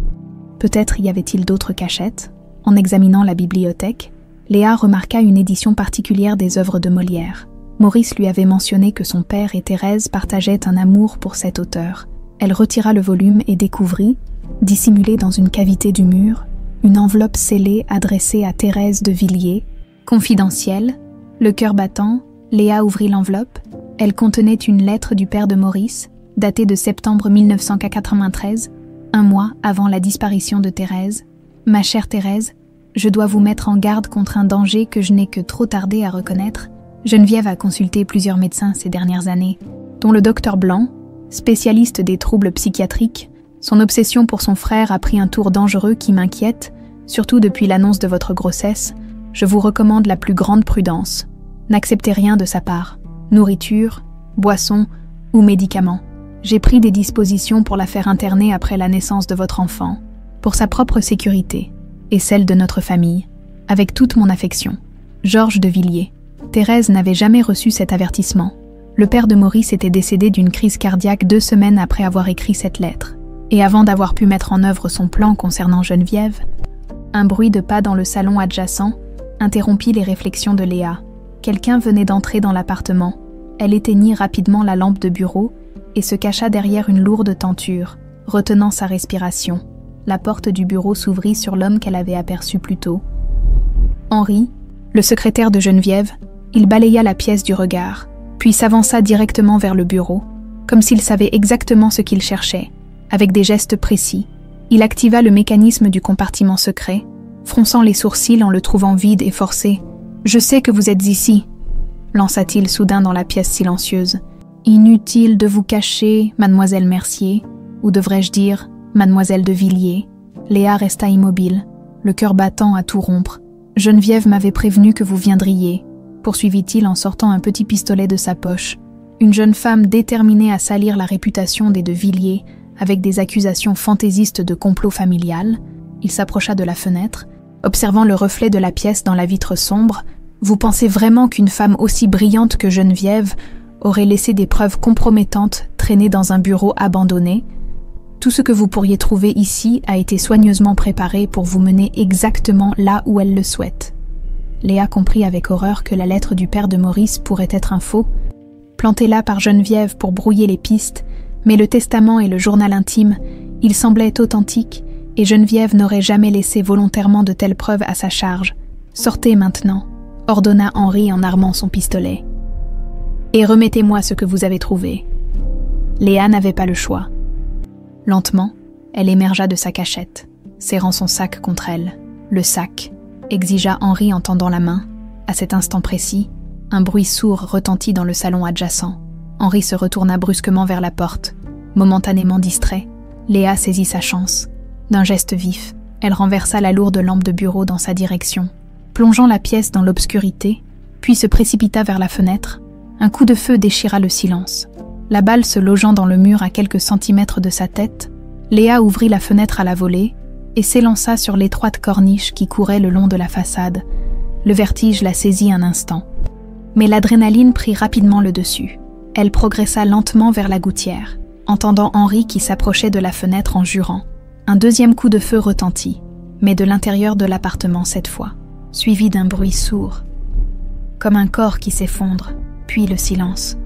peut-être y avait-il d'autres cachettes. En examinant la bibliothèque, Léa remarqua une édition particulière des œuvres de Molière. Maurice lui avait mentionné que son père et Thérèse partageaient un amour pour cet auteur. Elle retira le volume et découvrit, dissimulée dans une cavité du mur, une enveloppe scellée adressée à Thérèse de Villiers. Confidentielle, le cœur battant, Léa ouvrit l'enveloppe. Elle contenait une lettre du père de Maurice, datée de septembre 1993, un mois avant la disparition de Thérèse. « Ma chère Thérèse, je dois vous mettre en garde contre un danger que je n'ai que trop tardé à reconnaître. Geneviève a consulté plusieurs médecins ces dernières années, dont le docteur Blanc, spécialiste des troubles psychiatriques. Son obsession pour son frère a pris un tour dangereux qui m'inquiète, surtout depuis l'annonce de votre grossesse. Je vous recommande la plus grande prudence. N'acceptez rien de sa part, nourriture, boissons ou médicaments. J'ai pris des dispositions pour la faire interner après la naissance de votre enfant, pour sa propre sécurité et celle de notre famille, avec toute mon affection. Georges de Villiers. » Thérèse n'avait jamais reçu cet avertissement. Le père de Maurice était décédé d'une crise cardiaque 2 semaines après avoir écrit cette lettre. Et avant d'avoir pu mettre en œuvre son plan concernant Geneviève, un bruit de pas dans le salon adjacent interrompit les réflexions de Léa. Quelqu'un venait d'entrer dans l'appartement. Elle éteignit rapidement la lampe de bureau et se cacha derrière une lourde tenture, retenant sa respiration. La porte du bureau s'ouvrit sur l'homme qu'elle avait aperçu plus tôt. Henri, le secrétaire de Geneviève, il balaya la pièce du regard, puis s'avança directement vers le bureau, comme s'il savait exactement ce qu'il cherchait. Avec des gestes précis, il activa le mécanisme du compartiment secret, fronçant les sourcils en le trouvant vide et forcé. « Je sais que vous êtes ici », lança-t-il soudain dans la pièce silencieuse. « Inutile de vous cacher, mademoiselle Mercier, ou devrais-je dire, mademoiselle de Villiers. » Léa resta immobile, le cœur battant à tout rompre. « Geneviève m'avait prévenu que vous viendriez », poursuivit-il en sortant un petit pistolet de sa poche. Une jeune femme déterminée à salir la réputation des de Villiers avec des accusations fantaisistes de complot familial. Il s'approcha de la fenêtre, observant le reflet de la pièce dans la vitre sombre. « Vous pensez vraiment qu'une femme aussi brillante que Geneviève aurait laissé des preuves compromettantes traîner dans un bureau abandonné ? Tout ce que vous pourriez trouver ici a été soigneusement préparé pour vous mener exactement là où elle le souhaite. » Léa comprit avec horreur que la lettre du père de Maurice pourrait être un faux, planté là par Geneviève pour brouiller les pistes, mais le testament et le journal intime, ils semblaient authentiques, et Geneviève n'aurait jamais laissé volontairement de telles preuves à sa charge. « Sortez maintenant », ordonna Henri en armant son pistolet. « Et remettez-moi ce que vous avez trouvé. » Léa n'avait pas le choix. Lentement, elle émergea de sa cachette, serrant son sac contre elle. « Le sac », exigea Henri en tendant la main. À cet instant précis, un bruit sourd retentit dans le salon adjacent. Henri se retourna brusquement vers la porte. Momentanément distrait, Léa saisit sa chance. D'un geste vif, elle renversa la lourde lampe de bureau dans sa direction, plongeant la pièce dans l'obscurité, puis se précipita vers la fenêtre. Un coup de feu déchira le silence. La balle se logeant dans le mur à quelques centimètres de sa tête, Léa ouvrit la fenêtre à la volée et s'élança sur l'étroite corniche qui courait le long de la façade. Le vertige la saisit un instant. Mais l'adrénaline prit rapidement le dessus. Elle progressa lentement vers la gouttière, entendant Henri qui s'approchait de la fenêtre en jurant. Un deuxième coup de feu retentit, mais de l'intérieur de l'appartement cette fois, suivi d'un bruit sourd, comme un corps qui s'effondre, puis le silence.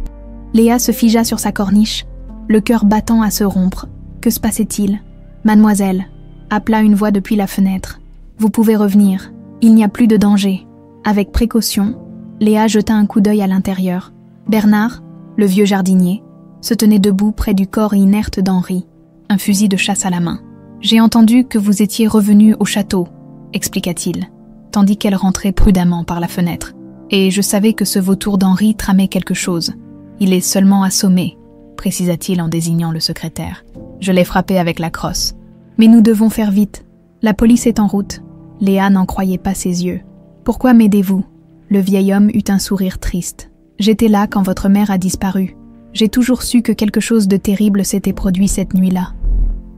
Léa se figea sur sa corniche, le cœur battant à se rompre. Que se passait-il ? « Mademoiselle » appela une voix depuis la fenêtre. « Vous pouvez revenir, il n'y a plus de danger. » Avec précaution, Léa jeta un coup d'œil à l'intérieur. Bernard, le vieux jardinier, se tenait debout près du corps inerte d'Henri, un fusil de chasse à la main. « J'ai entendu que vous étiez revenu au château », expliqua-t-il, tandis qu'elle rentrait prudemment par la fenêtre. « Et je savais que ce vautour d'Henri tramait quelque chose. Il est seulement assommé, » précisa-t-il en désignant le secrétaire. « Je l'ai frappé avec la crosse. Mais nous devons faire vite. La police est en route. » Léa n'en croyait pas ses yeux. « Pourquoi m'aidez-vous » Le vieil homme eut un sourire triste. « J'étais là quand votre mère a disparu. J'ai toujours su que quelque chose de terrible s'était produit cette nuit-là. »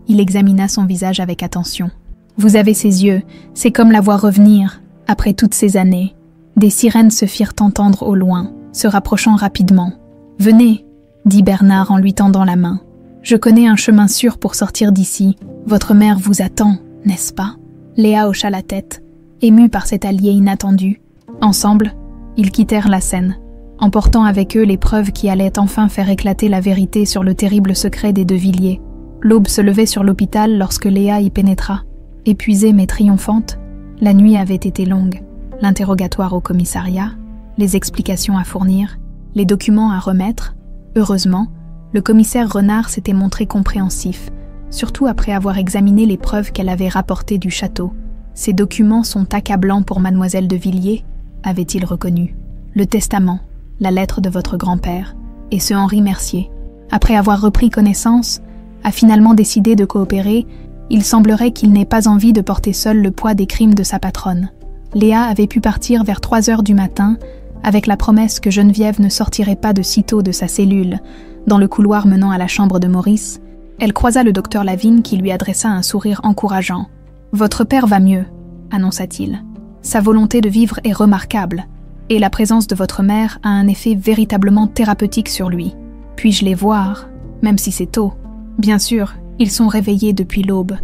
Il examina son visage avec attention. « Vous avez ses yeux, c'est comme la voir revenir, après toutes ces années. » Des sirènes se firent entendre au loin, se rapprochant rapidement. « Venez, » dit Bernard en lui tendant la main. « Je connais un chemin sûr pour sortir d'ici. Votre mère vous attend, n'est-ce pas ?» Léa hocha la tête, émue par cet allié inattendu. Ensemble, ils quittèrent la scène, emportant avec eux les preuves qui allaient enfin faire éclater la vérité sur le terrible secret des De Villiers. L'aube se levait sur l'hôpital lorsque Léa y pénétra. Épuisée mais triomphante, la nuit avait été longue. L'interrogatoire au commissariat, les explications à fournir, les documents à remettre. Heureusement, le commissaire Renard s'était montré compréhensif, surtout après avoir examiné les preuves qu'elle avait rapportées du château. « Ces documents sont accablants pour mademoiselle de Villiers », avait-il reconnu. « Le testament, la lettre de votre grand-père, et ce Henri Mercier. Après avoir repris connaissance, a finalement décidé de coopérer. Il semblerait qu'il n'ait pas envie de porter seul le poids des crimes de sa patronne. » Léa avait pu partir vers 3 heures du matin, avec la promesse que Geneviève ne sortirait pas de sitôt de sa cellule. Dans le couloir menant à la chambre de Maurice, elle croisa le docteur Lavigne qui lui adressa un sourire encourageant. « Votre père va mieux », annonça-t-il. « Sa volonté de vivre est remarquable, et la présence de votre mère a un effet véritablement thérapeutique sur lui. Puis-je les voir, même si c'est tôt ? Bien sûr, ils sont réveillés depuis l'aube.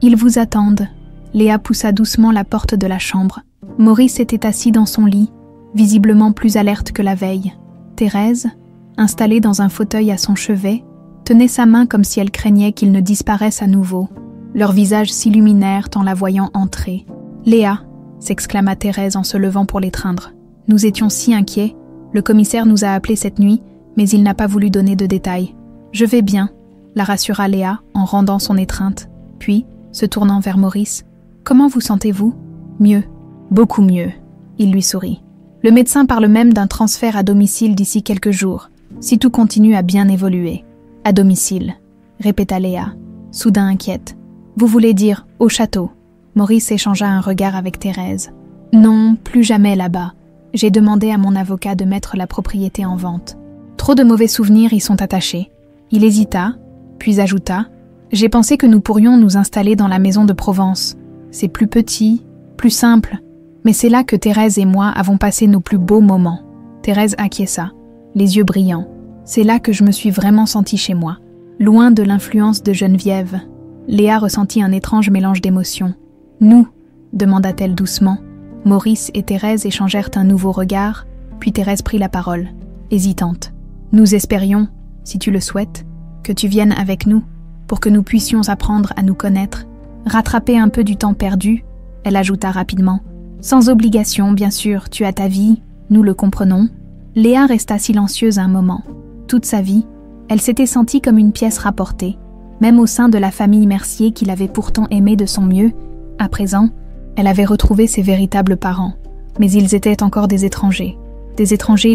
Ils vous attendent. » Léa poussa doucement la porte de la chambre. Maurice était assis dans son lit, visiblement plus alerte que la veille. Thérèse, installée dans un fauteuil à son chevet, tenait sa main comme si elle craignait qu'il ne disparaisse à nouveau. Leurs visages s'illuminèrent en la voyant entrer. « Léa !» s'exclama Thérèse en se levant pour l'étreindre. « Nous étions si inquiets. Le commissaire nous a appelés cette nuit, mais il n'a pas voulu donner de détails. »« Je vais bien », la rassura Léa en rendant son étreinte. Puis, se tournant vers Maurice, « Comment vous sentez-vous ?»« Mieux. Beaucoup mieux. » Il lui sourit. « Le médecin parle même d'un transfert à domicile d'ici quelques jours, si tout continue à bien évoluer. »« À domicile », répéta Léa, soudain inquiète. « Vous voulez dire au château ?» Maurice échangea un regard avec Thérèse. « Non, plus jamais là-bas. J'ai demandé à mon avocat de mettre la propriété en vente. Trop de mauvais souvenirs y sont attachés. » Il hésita, puis ajouta « J'ai pensé que nous pourrions nous installer dans la maison de Provence. C'est plus petit, plus simple, mais c'est là que Thérèse et moi avons passé nos plus beaux moments. » Thérèse acquiesça, les yeux brillants. « C'est là que je me suis vraiment sentie chez moi, loin de l'influence de Geneviève. » Léa ressentit un étrange mélange d'émotions. « Nous ?» demanda-t-elle doucement. Maurice et Thérèse échangèrent un nouveau regard, puis Thérèse prit la parole, hésitante. « Nous espérions, si tu le souhaites, que tu viennes avec nous, pour que nous puissions apprendre à nous connaître, rattraper un peu du temps perdu, » elle ajouta rapidement. « Sans obligation, bien sûr, tu as ta vie, nous le comprenons. » Léa resta silencieuse un moment. Toute sa vie, elle s'était sentie comme une pièce rapportée, même au sein de la famille Mercier qu'il avait pourtant aimée de son mieux. À présent, elle avait retrouvé ses véritables parents, mais ils étaient encore des étrangers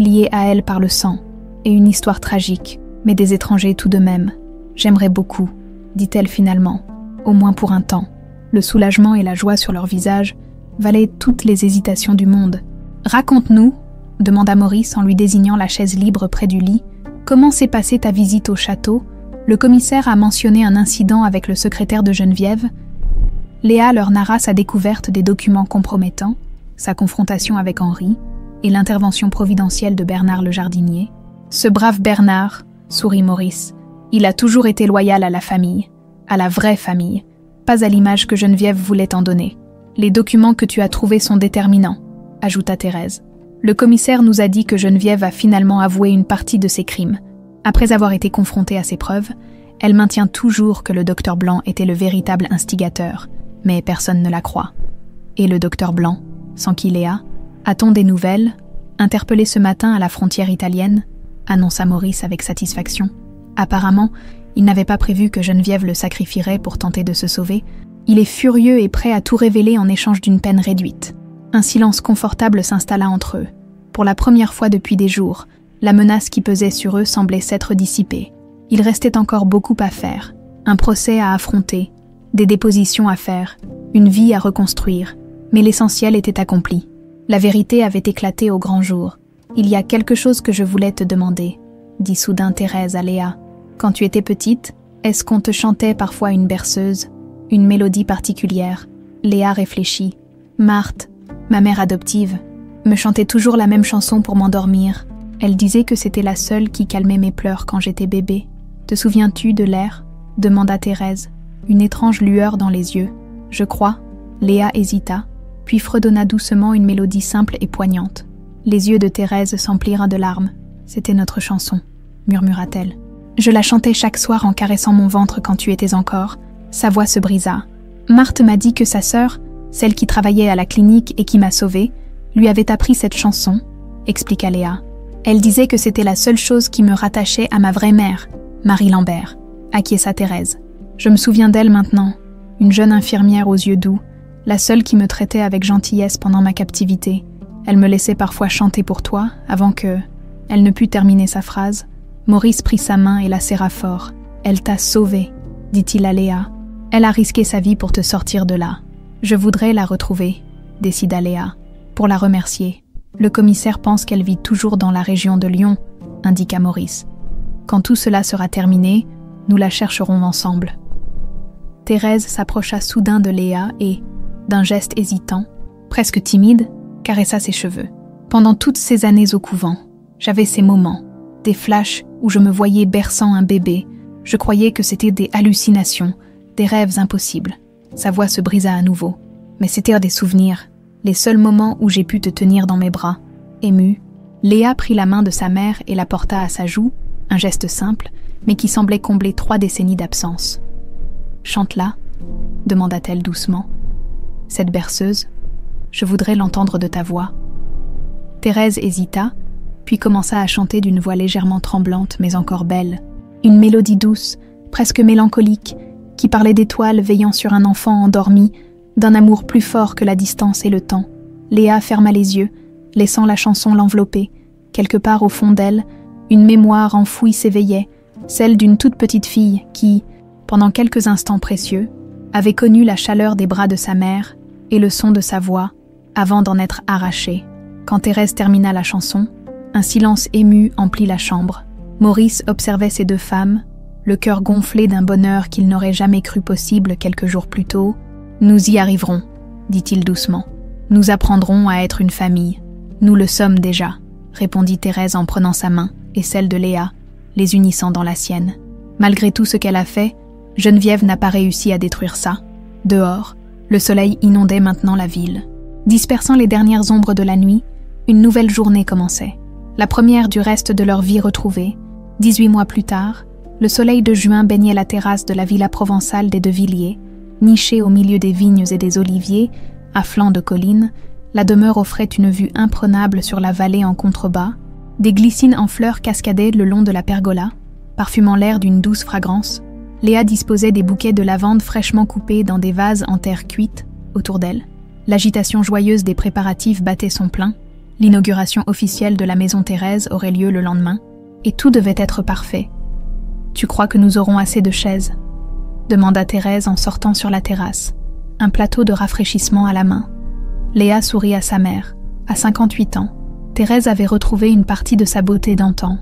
liés à elle par le sang, et une histoire tragique, mais des étrangers tout de même. « J'aimerais beaucoup », dit-elle finalement, au moins pour un temps. Le soulagement et la joie sur leur visage valaient toutes les hésitations du monde. « Raconte-nous », demanda Maurice en lui désignant la chaise libre près du lit, « comment s'est passée ta visite au château ? Le commissaire a mentionné un incident avec le secrétaire de Geneviève. » Léa leur narra sa découverte des documents compromettants, sa confrontation avec Henri et l'intervention providentielle de Bernard le jardinier. « Ce brave Bernard, » sourit Maurice, « il a toujours été loyal à la famille, à la vraie famille, pas à l'image que Geneviève voulait en donner. Les documents que tu as trouvés sont déterminants, » ajouta Thérèse. « Le commissaire nous a dit que Geneviève a finalement avoué une partie de ses crimes. Après avoir été confrontée à ces preuves, elle maintient toujours que le docteur Blanc était le véritable instigateur, mais personne ne la croit. Et le docteur Blanc, sans qui Léa, a-t-on des nouvelles ? Interpellé ce matin à la frontière italienne, annonça Maurice avec satisfaction. Apparemment, il n'avait pas prévu que Geneviève le sacrifierait pour tenter de se sauver. Il est furieux et prêt à tout révéler en échange d'une peine réduite. Un silence confortable s'installa entre eux. Pour la première fois depuis des jours, la menace qui pesait sur eux semblait s'être dissipée. Il restait encore beaucoup à faire. Un procès à affronter, des dépositions à faire, une vie à reconstruire. Mais l'essentiel était accompli. La vérité avait éclaté au grand jour. « Il y a quelque chose que je voulais te demander », dit soudain Thérèse à Léa. « Quand tu étais petite, est-ce qu'on te chantait parfois une berceuse, une mélodie particulière ?» Léa réfléchit. « Marthe, ma mère adoptive, me chantait toujours la même chanson pour m'endormir. Elle disait que c'était la seule qui calmait mes pleurs quand j'étais bébé. Te souviens-tu de l'air ?» demanda Thérèse, une étrange lueur dans les yeux. « Je crois. » Léa hésita, puis fredonna doucement une mélodie simple et poignante. Les yeux de Thérèse s'emplirent de larmes. « C'était notre chanson, » murmura-t-elle. « Je la chantais chaque soir en caressant mon ventre quand tu étais encore. » Sa voix se brisa. « Marthe m'a dit que sa sœur, celle qui travaillait à la clinique et qui m'a sauvée, lui avait appris cette chanson, » expliqua Léa. « Elle disait que c'était la seule chose qui me rattachait à ma vraie mère, Marie Lambert, » acquiesça Thérèse. « Je me souviens d'elle maintenant, une jeune infirmière aux yeux doux, la seule qui me traitait avec gentillesse pendant ma captivité. Elle me laissait parfois chanter pour toi, avant que... » Elle ne put terminer sa phrase. Maurice prit sa main et la serra fort. « Elle t'a sauvée, » dit-il à Léa. « Elle a risqué sa vie pour te sortir de là. Je voudrais la retrouver, » décida Léa, « pour la remercier. Le commissaire pense qu'elle vit toujours dans la région de Lyon, » indiqua Maurice. « Quand tout cela sera terminé, nous la chercherons ensemble. » Thérèse s'approcha soudain de Léa et, d'un geste hésitant, presque timide, caressa ses cheveux. Pendant toutes ces années au couvent, j'avais ces moments, des flashs où je me voyais berçant un bébé. Je croyais que c'était des hallucinations, des rêves impossibles. Sa voix se brisa à nouveau. Mais c'étaient des souvenirs, les seuls moments où j'ai pu te tenir dans mes bras. Émue, Léa prit la main de sa mère et la porta à sa joue, un geste simple, mais qui semblait combler 3 décennies d'absence. « Chante-la » demanda-t-elle doucement. « Cette berceuse, je voudrais l'entendre de ta voix. » Thérèse hésita, puis commença à chanter d'une voix légèrement tremblante mais encore belle. Une mélodie douce, presque mélancolique, qui parlait d'étoiles veillant sur un enfant endormi, d'un amour plus fort que la distance et le temps. Léa ferma les yeux, laissant la chanson l'envelopper. Quelque part au fond d'elle, une mémoire enfouie s'éveillait, celle d'une toute petite fille qui, pendant quelques instants précieux, avait connu la chaleur des bras de sa mère et le son de sa voix, avant d'en être arrachée. Quand Thérèse termina la chanson, un silence ému emplit la chambre. Maurice observait ces 2 femmes, le cœur gonflé d'un bonheur qu'il n'aurait jamais cru possible quelques jours plus tôt. « Nous y arriverons, » dit-il doucement. « Nous apprendrons à être une famille. Nous le sommes déjà, » répondit Thérèse en prenant sa main et celle de Léa, les unissant dans la sienne. Malgré tout ce qu'elle a fait, Geneviève n'a pas réussi à détruire ça. Dehors, le soleil inondait maintenant la ville. Dispersant les dernières ombres de la nuit, une nouvelle journée commençait. La première du reste de leur vie retrouvée. 18 mois plus tard, le soleil de juin baignait la terrasse de la villa provençale des De Villiers. Nichée au milieu des vignes et des oliviers, à flanc de collines, la demeure offrait une vue imprenable sur la vallée en contrebas. Des glycines en fleurs cascadaient le long de la pergola, parfumant l'air d'une douce fragrance. Léa disposait des bouquets de lavande fraîchement coupés dans des vases en terre cuite autour d'elle. L'agitation joyeuse des préparatifs battait son plein. L'inauguration officielle de la maison Thérèse aurait lieu le lendemain, et tout devait être parfait. « Tu crois que nous aurons assez de chaises ?» demanda Thérèse en sortant sur la terrasse, un plateau de rafraîchissement à la main. Léa sourit à sa mère. À 58 ans, Thérèse avait retrouvé une partie de sa beauté d'antan.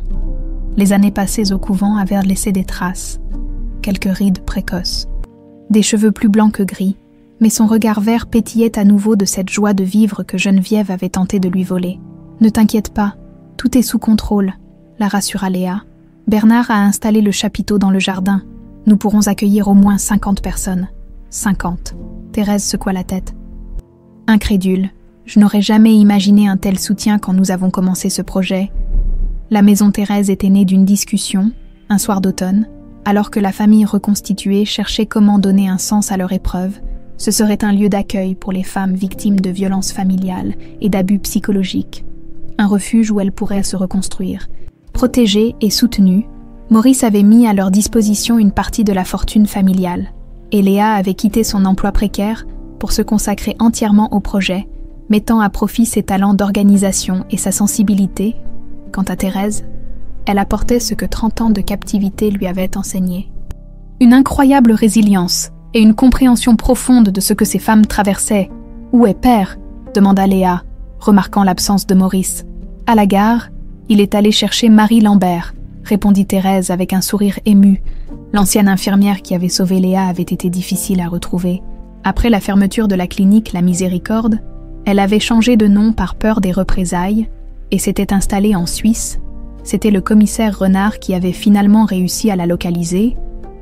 Les années passées au couvent avaient laissé des traces, quelques rides précoces, des cheveux plus blancs que gris, mais son regard vert pétillait à nouveau de cette joie de vivre que Geneviève avait tenté de lui voler. « Ne t'inquiète pas, tout est sous contrôle », la rassura Léa. « Bernard a installé le chapiteau dans le jardin. Nous pourrons accueillir au moins 50 personnes. » 50. Thérèse secoua la tête. Incrédule, je n'aurais jamais imaginé un tel soutien quand nous avons commencé ce projet. La maison Thérèse était née d'une discussion, un soir d'automne, alors que la famille reconstituée cherchait comment donner un sens à leur épreuve. Ce serait un lieu d'accueil pour les femmes victimes de violences familiales et d'abus psychologiques. un refuge où elle pourrait se reconstruire. Protégée et soutenue, Maurice avait mis à leur disposition une partie de la fortune familiale, et Léa avait quitté son emploi précaire pour se consacrer entièrement au projet, mettant à profit ses talents d'organisation et sa sensibilité. Quant à Thérèse, elle apportait ce que 30 ans de captivité lui avaient enseigné. Une incroyable résilience et une compréhension profonde de ce que ces femmes traversaient. « Où est Père ?» demanda Léa, remarquant l'absence de Maurice. « À la gare, il est allé chercher Marie Lambert », répondit Thérèse avec un sourire ému. L'ancienne infirmière qui avait sauvé Léa avait été difficile à retrouver. Après la fermeture de la clinique La Miséricorde, elle avait changé de nom par peur des représailles et s'était installée en Suisse. C'était le commissaire Renard qui avait finalement réussi à la localiser.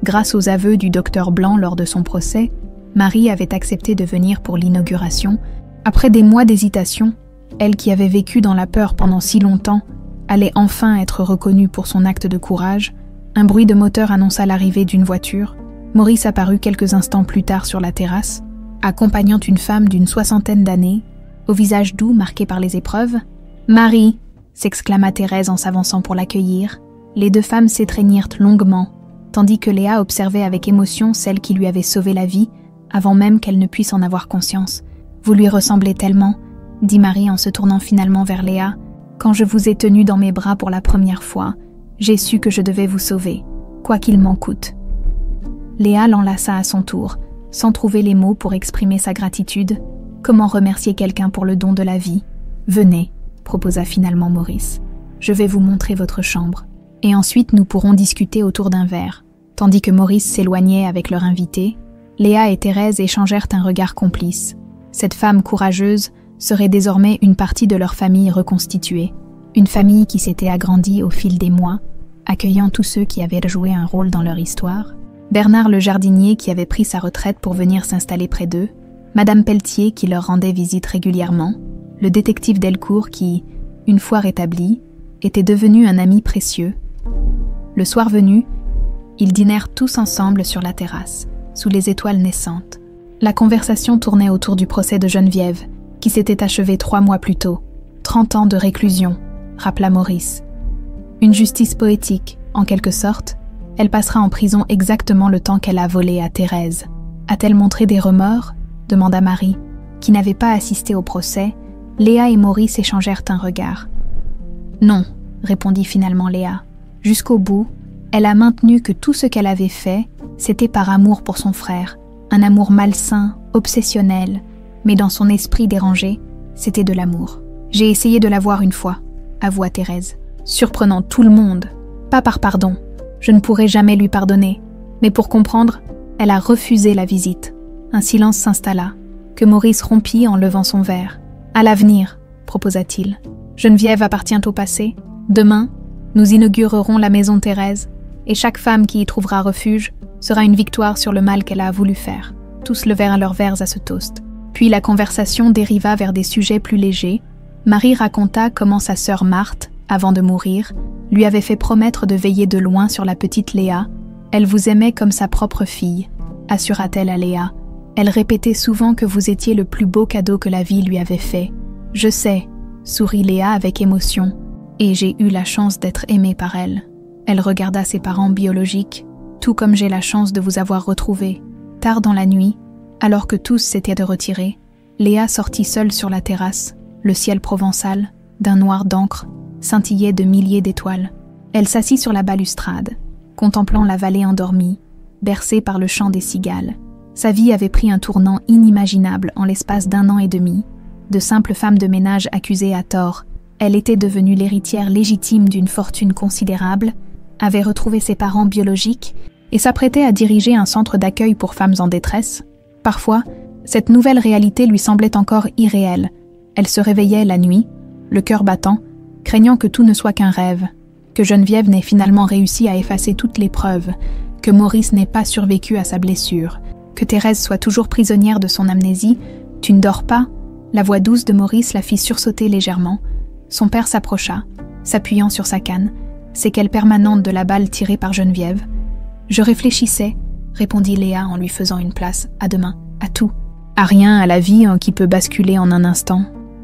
Grâce aux aveux du docteur Blanc lors de son procès, Marie avait accepté de venir pour l'inauguration. Après des mois d'hésitation, elle qui avait vécu dans la peur pendant si longtemps, allait enfin être reconnue pour son acte de courage. Un bruit de moteur annonça l'arrivée d'une voiture. Maurice apparut quelques instants plus tard sur la terrasse, accompagnant une femme d'une 60aine d'années, au visage doux marqué par les épreuves. « Marie !» s'exclama Thérèse en s'avançant pour l'accueillir. Les deux femmes s'étreignirent longuement, tandis que Léa observait avec émotion celle qui lui avait sauvé la vie, avant même qu'elle ne puisse en avoir conscience. « Vous lui ressemblez tellement !» dit Marie en se tournant finalement vers Léa. « Quand je vous ai tenue dans mes bras pour la première fois, j'ai su que je devais vous sauver, quoi qu'il m'en coûte. » Léa l'enlaça à son tour, sans trouver les mots pour exprimer sa gratitude. Comment remercier quelqu'un pour le don de la vie ? « Venez », proposa finalement Maurice. « Je vais vous montrer votre chambre, et ensuite nous pourrons discuter autour d'un verre. » Tandis que Maurice s'éloignait avec leur invité, Léa et Thérèse échangèrent un regard complice. Cette femme courageuse serait désormais une partie de leur famille reconstituée, une famille qui s'était agrandie au fil des mois, accueillant tous ceux qui avaient joué un rôle dans leur histoire. Bernard le jardinier qui avait pris sa retraite pour venir s'installer près d'eux, Madame Pelletier qui leur rendait visite régulièrement, le détective Delcourt qui, une fois rétabli, était devenu un ami précieux. Le soir venu, ils dînèrent tous ensemble sur la terrasse, sous les étoiles naissantes. La conversation tournait autour du procès de Geneviève, qui s'était achevé 3 mois plus tôt. 30 ans de réclusion, rappela Maurice. Une justice poétique, en quelque sorte. Elle passera en prison exactement le temps qu'elle a volé à Thérèse. A-t-elle montré des remords ? Demanda Marie, qui n'avait pas assisté au procès. Léa et Maurice échangèrent un regard. Non, répondit finalement Léa. Jusqu'au bout, elle a maintenu que tout ce qu'elle avait fait, c'était par amour pour son frère. Un amour malsain, obsessionnel, mais dans son esprit dérangé, c'était de l'amour. J'ai essayé de la voir une fois, avoua Thérèse, surprenant tout le monde. Pas par pardon, je ne pourrai jamais lui pardonner, mais pour comprendre, elle a refusé la visite. Un silence s'installa, que Maurice rompit en levant son verre. À l'avenir, proposa-t-il. Geneviève appartient au passé. Demain, nous inaugurerons la maison Thérèse, et chaque femme qui y trouvera refuge sera une victoire sur le mal qu'elle a voulu faire. Tous levèrent leurs verres à ce toast. Puis la conversation dériva vers des sujets plus légers. Marie raconta comment sa sœur Marthe, avant de mourir, lui avait fait promettre de veiller de loin sur la petite Léa. Elle vous aimait comme sa propre fille, assura-t-elle à Léa. Elle répétait souvent que vous étiez le plus beau cadeau que la vie lui avait fait. Je sais, sourit Léa avec émotion, et j'ai eu la chance d'être aimée par elle. Elle regarda ses parents biologiques, tout comme j'ai la chance de vous avoir retrouvés. Tard dans la nuit, alors que tous s'étaient retirés, Léa sortit seule sur la terrasse. Le ciel provençal, d'un noir d'encre, scintillait de milliers d'étoiles. Elle s'assit sur la balustrade, contemplant la vallée endormie, bercée par le chant des cigales. Sa vie avait pris un tournant inimaginable en l'espace d'1 an et demi. De simple femme de ménage accusée à tort, elle était devenue l'héritière légitime d'une fortune considérable, avait retrouvé ses parents biologiques et s'apprêtait à diriger un centre d'accueil pour femmes en détresse. Parfois, cette nouvelle réalité lui semblait encore irréelle. Elle se réveillait la nuit, le cœur battant, craignant que tout ne soit qu'un rêve, que Geneviève n'ait finalement réussi à effacer toutes les preuves, que Maurice n'ait pas survécu à sa blessure, que Thérèse soit toujours prisonnière de son amnésie. « Tu ne dors pas ?» La voix douce de Maurice la fit sursauter légèrement. Son père s'approcha, s'appuyant sur sa canne, séquelle permanente de la balle tirée par Geneviève. « Je réfléchissais, » répondit Léa en lui faisant une place. « À demain, à tout. À rien, à la vie qui peut basculer en un instant. »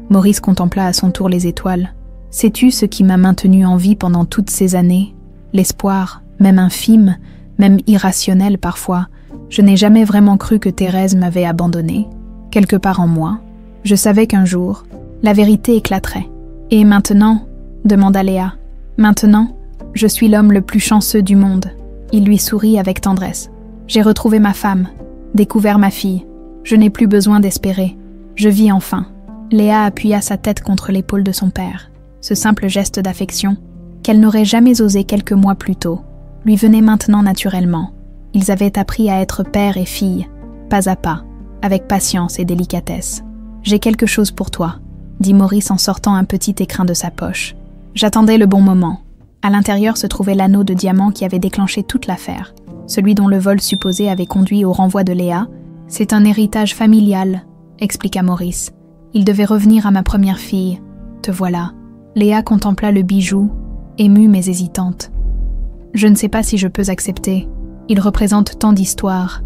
Maurice contempla à son tour les étoiles. Sais-tu ce qui m'a maintenue en vie pendant toutes ces années? L'espoir, même infime, même irrationnel parfois. Je n'ai jamais vraiment cru que Thérèse m'avait abandonnée. Quelque part en moi, je savais qu'un jour, la vérité éclaterait. Et maintenant, demanda Léa, maintenant, je suis l'homme le plus chanceux du monde. Il lui sourit avec tendresse. J'ai retrouvé ma femme, découvert ma fille. Je n'ai plus besoin d'espérer. Je vis enfin. Léa appuya sa tête contre l'épaule de son père. Ce simple geste d'affection, qu'elle n'aurait jamais osé quelques mois plus tôt, lui venait maintenant naturellement. Ils avaient appris à être père et fille, pas à pas, avec patience et délicatesse. « J'ai quelque chose pour toi », dit Maurice en sortant un petit écrin de sa poche. J'attendais le bon moment. À l'intérieur se trouvait l'anneau de diamant qui avait déclenché toute l'affaire, celui dont le vol supposé avait conduit au renvoi de Léa. « C'est un héritage familial », expliqua Maurice. « Il devait revenir à ma première fille. Te voilà. » Léa contempla le bijou, émue mais hésitante. « Je ne sais pas si je peux accepter. Il représente tant d'histoires. »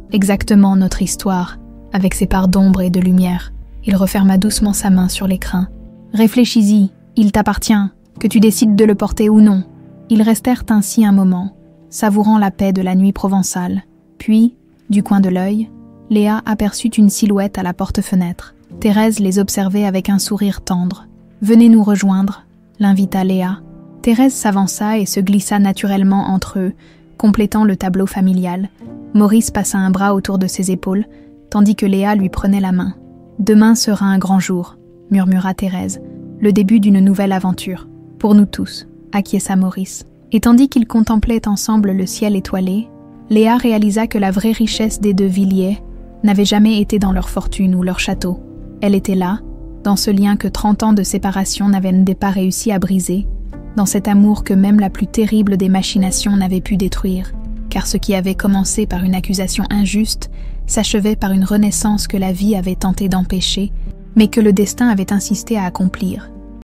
« Exactement notre histoire, avec ses parts d'ombre et de lumière. » Il referma doucement sa main sur l'écrin. « Réfléchis-y, il t'appartient, que tu décides de le porter ou non. » Ils restèrent ainsi un moment, savourant la paix de la nuit provençale. Puis, du coin de l'œil, Léa aperçut une silhouette à la porte-fenêtre. Thérèse les observait avec un sourire tendre. « Venez nous rejoindre », l'invita Léa. Thérèse s'avança et se glissa naturellement entre eux, complétant le tableau familial. Maurice passa un bras autour de ses épaules, tandis que Léa lui prenait la main. « Demain sera un grand jour », murmura Thérèse, « le début d'une nouvelle aventure. Pour nous tous », acquiesça Maurice. Et tandis qu'ils contemplaient ensemble le ciel étoilé, Léa réalisa que la vraie richesse des deux Villiers n'avait jamais été dans leur fortune ou leur château. Elle était là, dans ce lien que 30 ans de séparation n'avaient pas réussi à briser, dans cet amour que même la plus terrible des machinations n'avait pu détruire, car ce qui avait commencé par une accusation injuste s'achevait par une renaissance que la vie avait tenté d'empêcher, mais que le destin avait insisté à accomplir.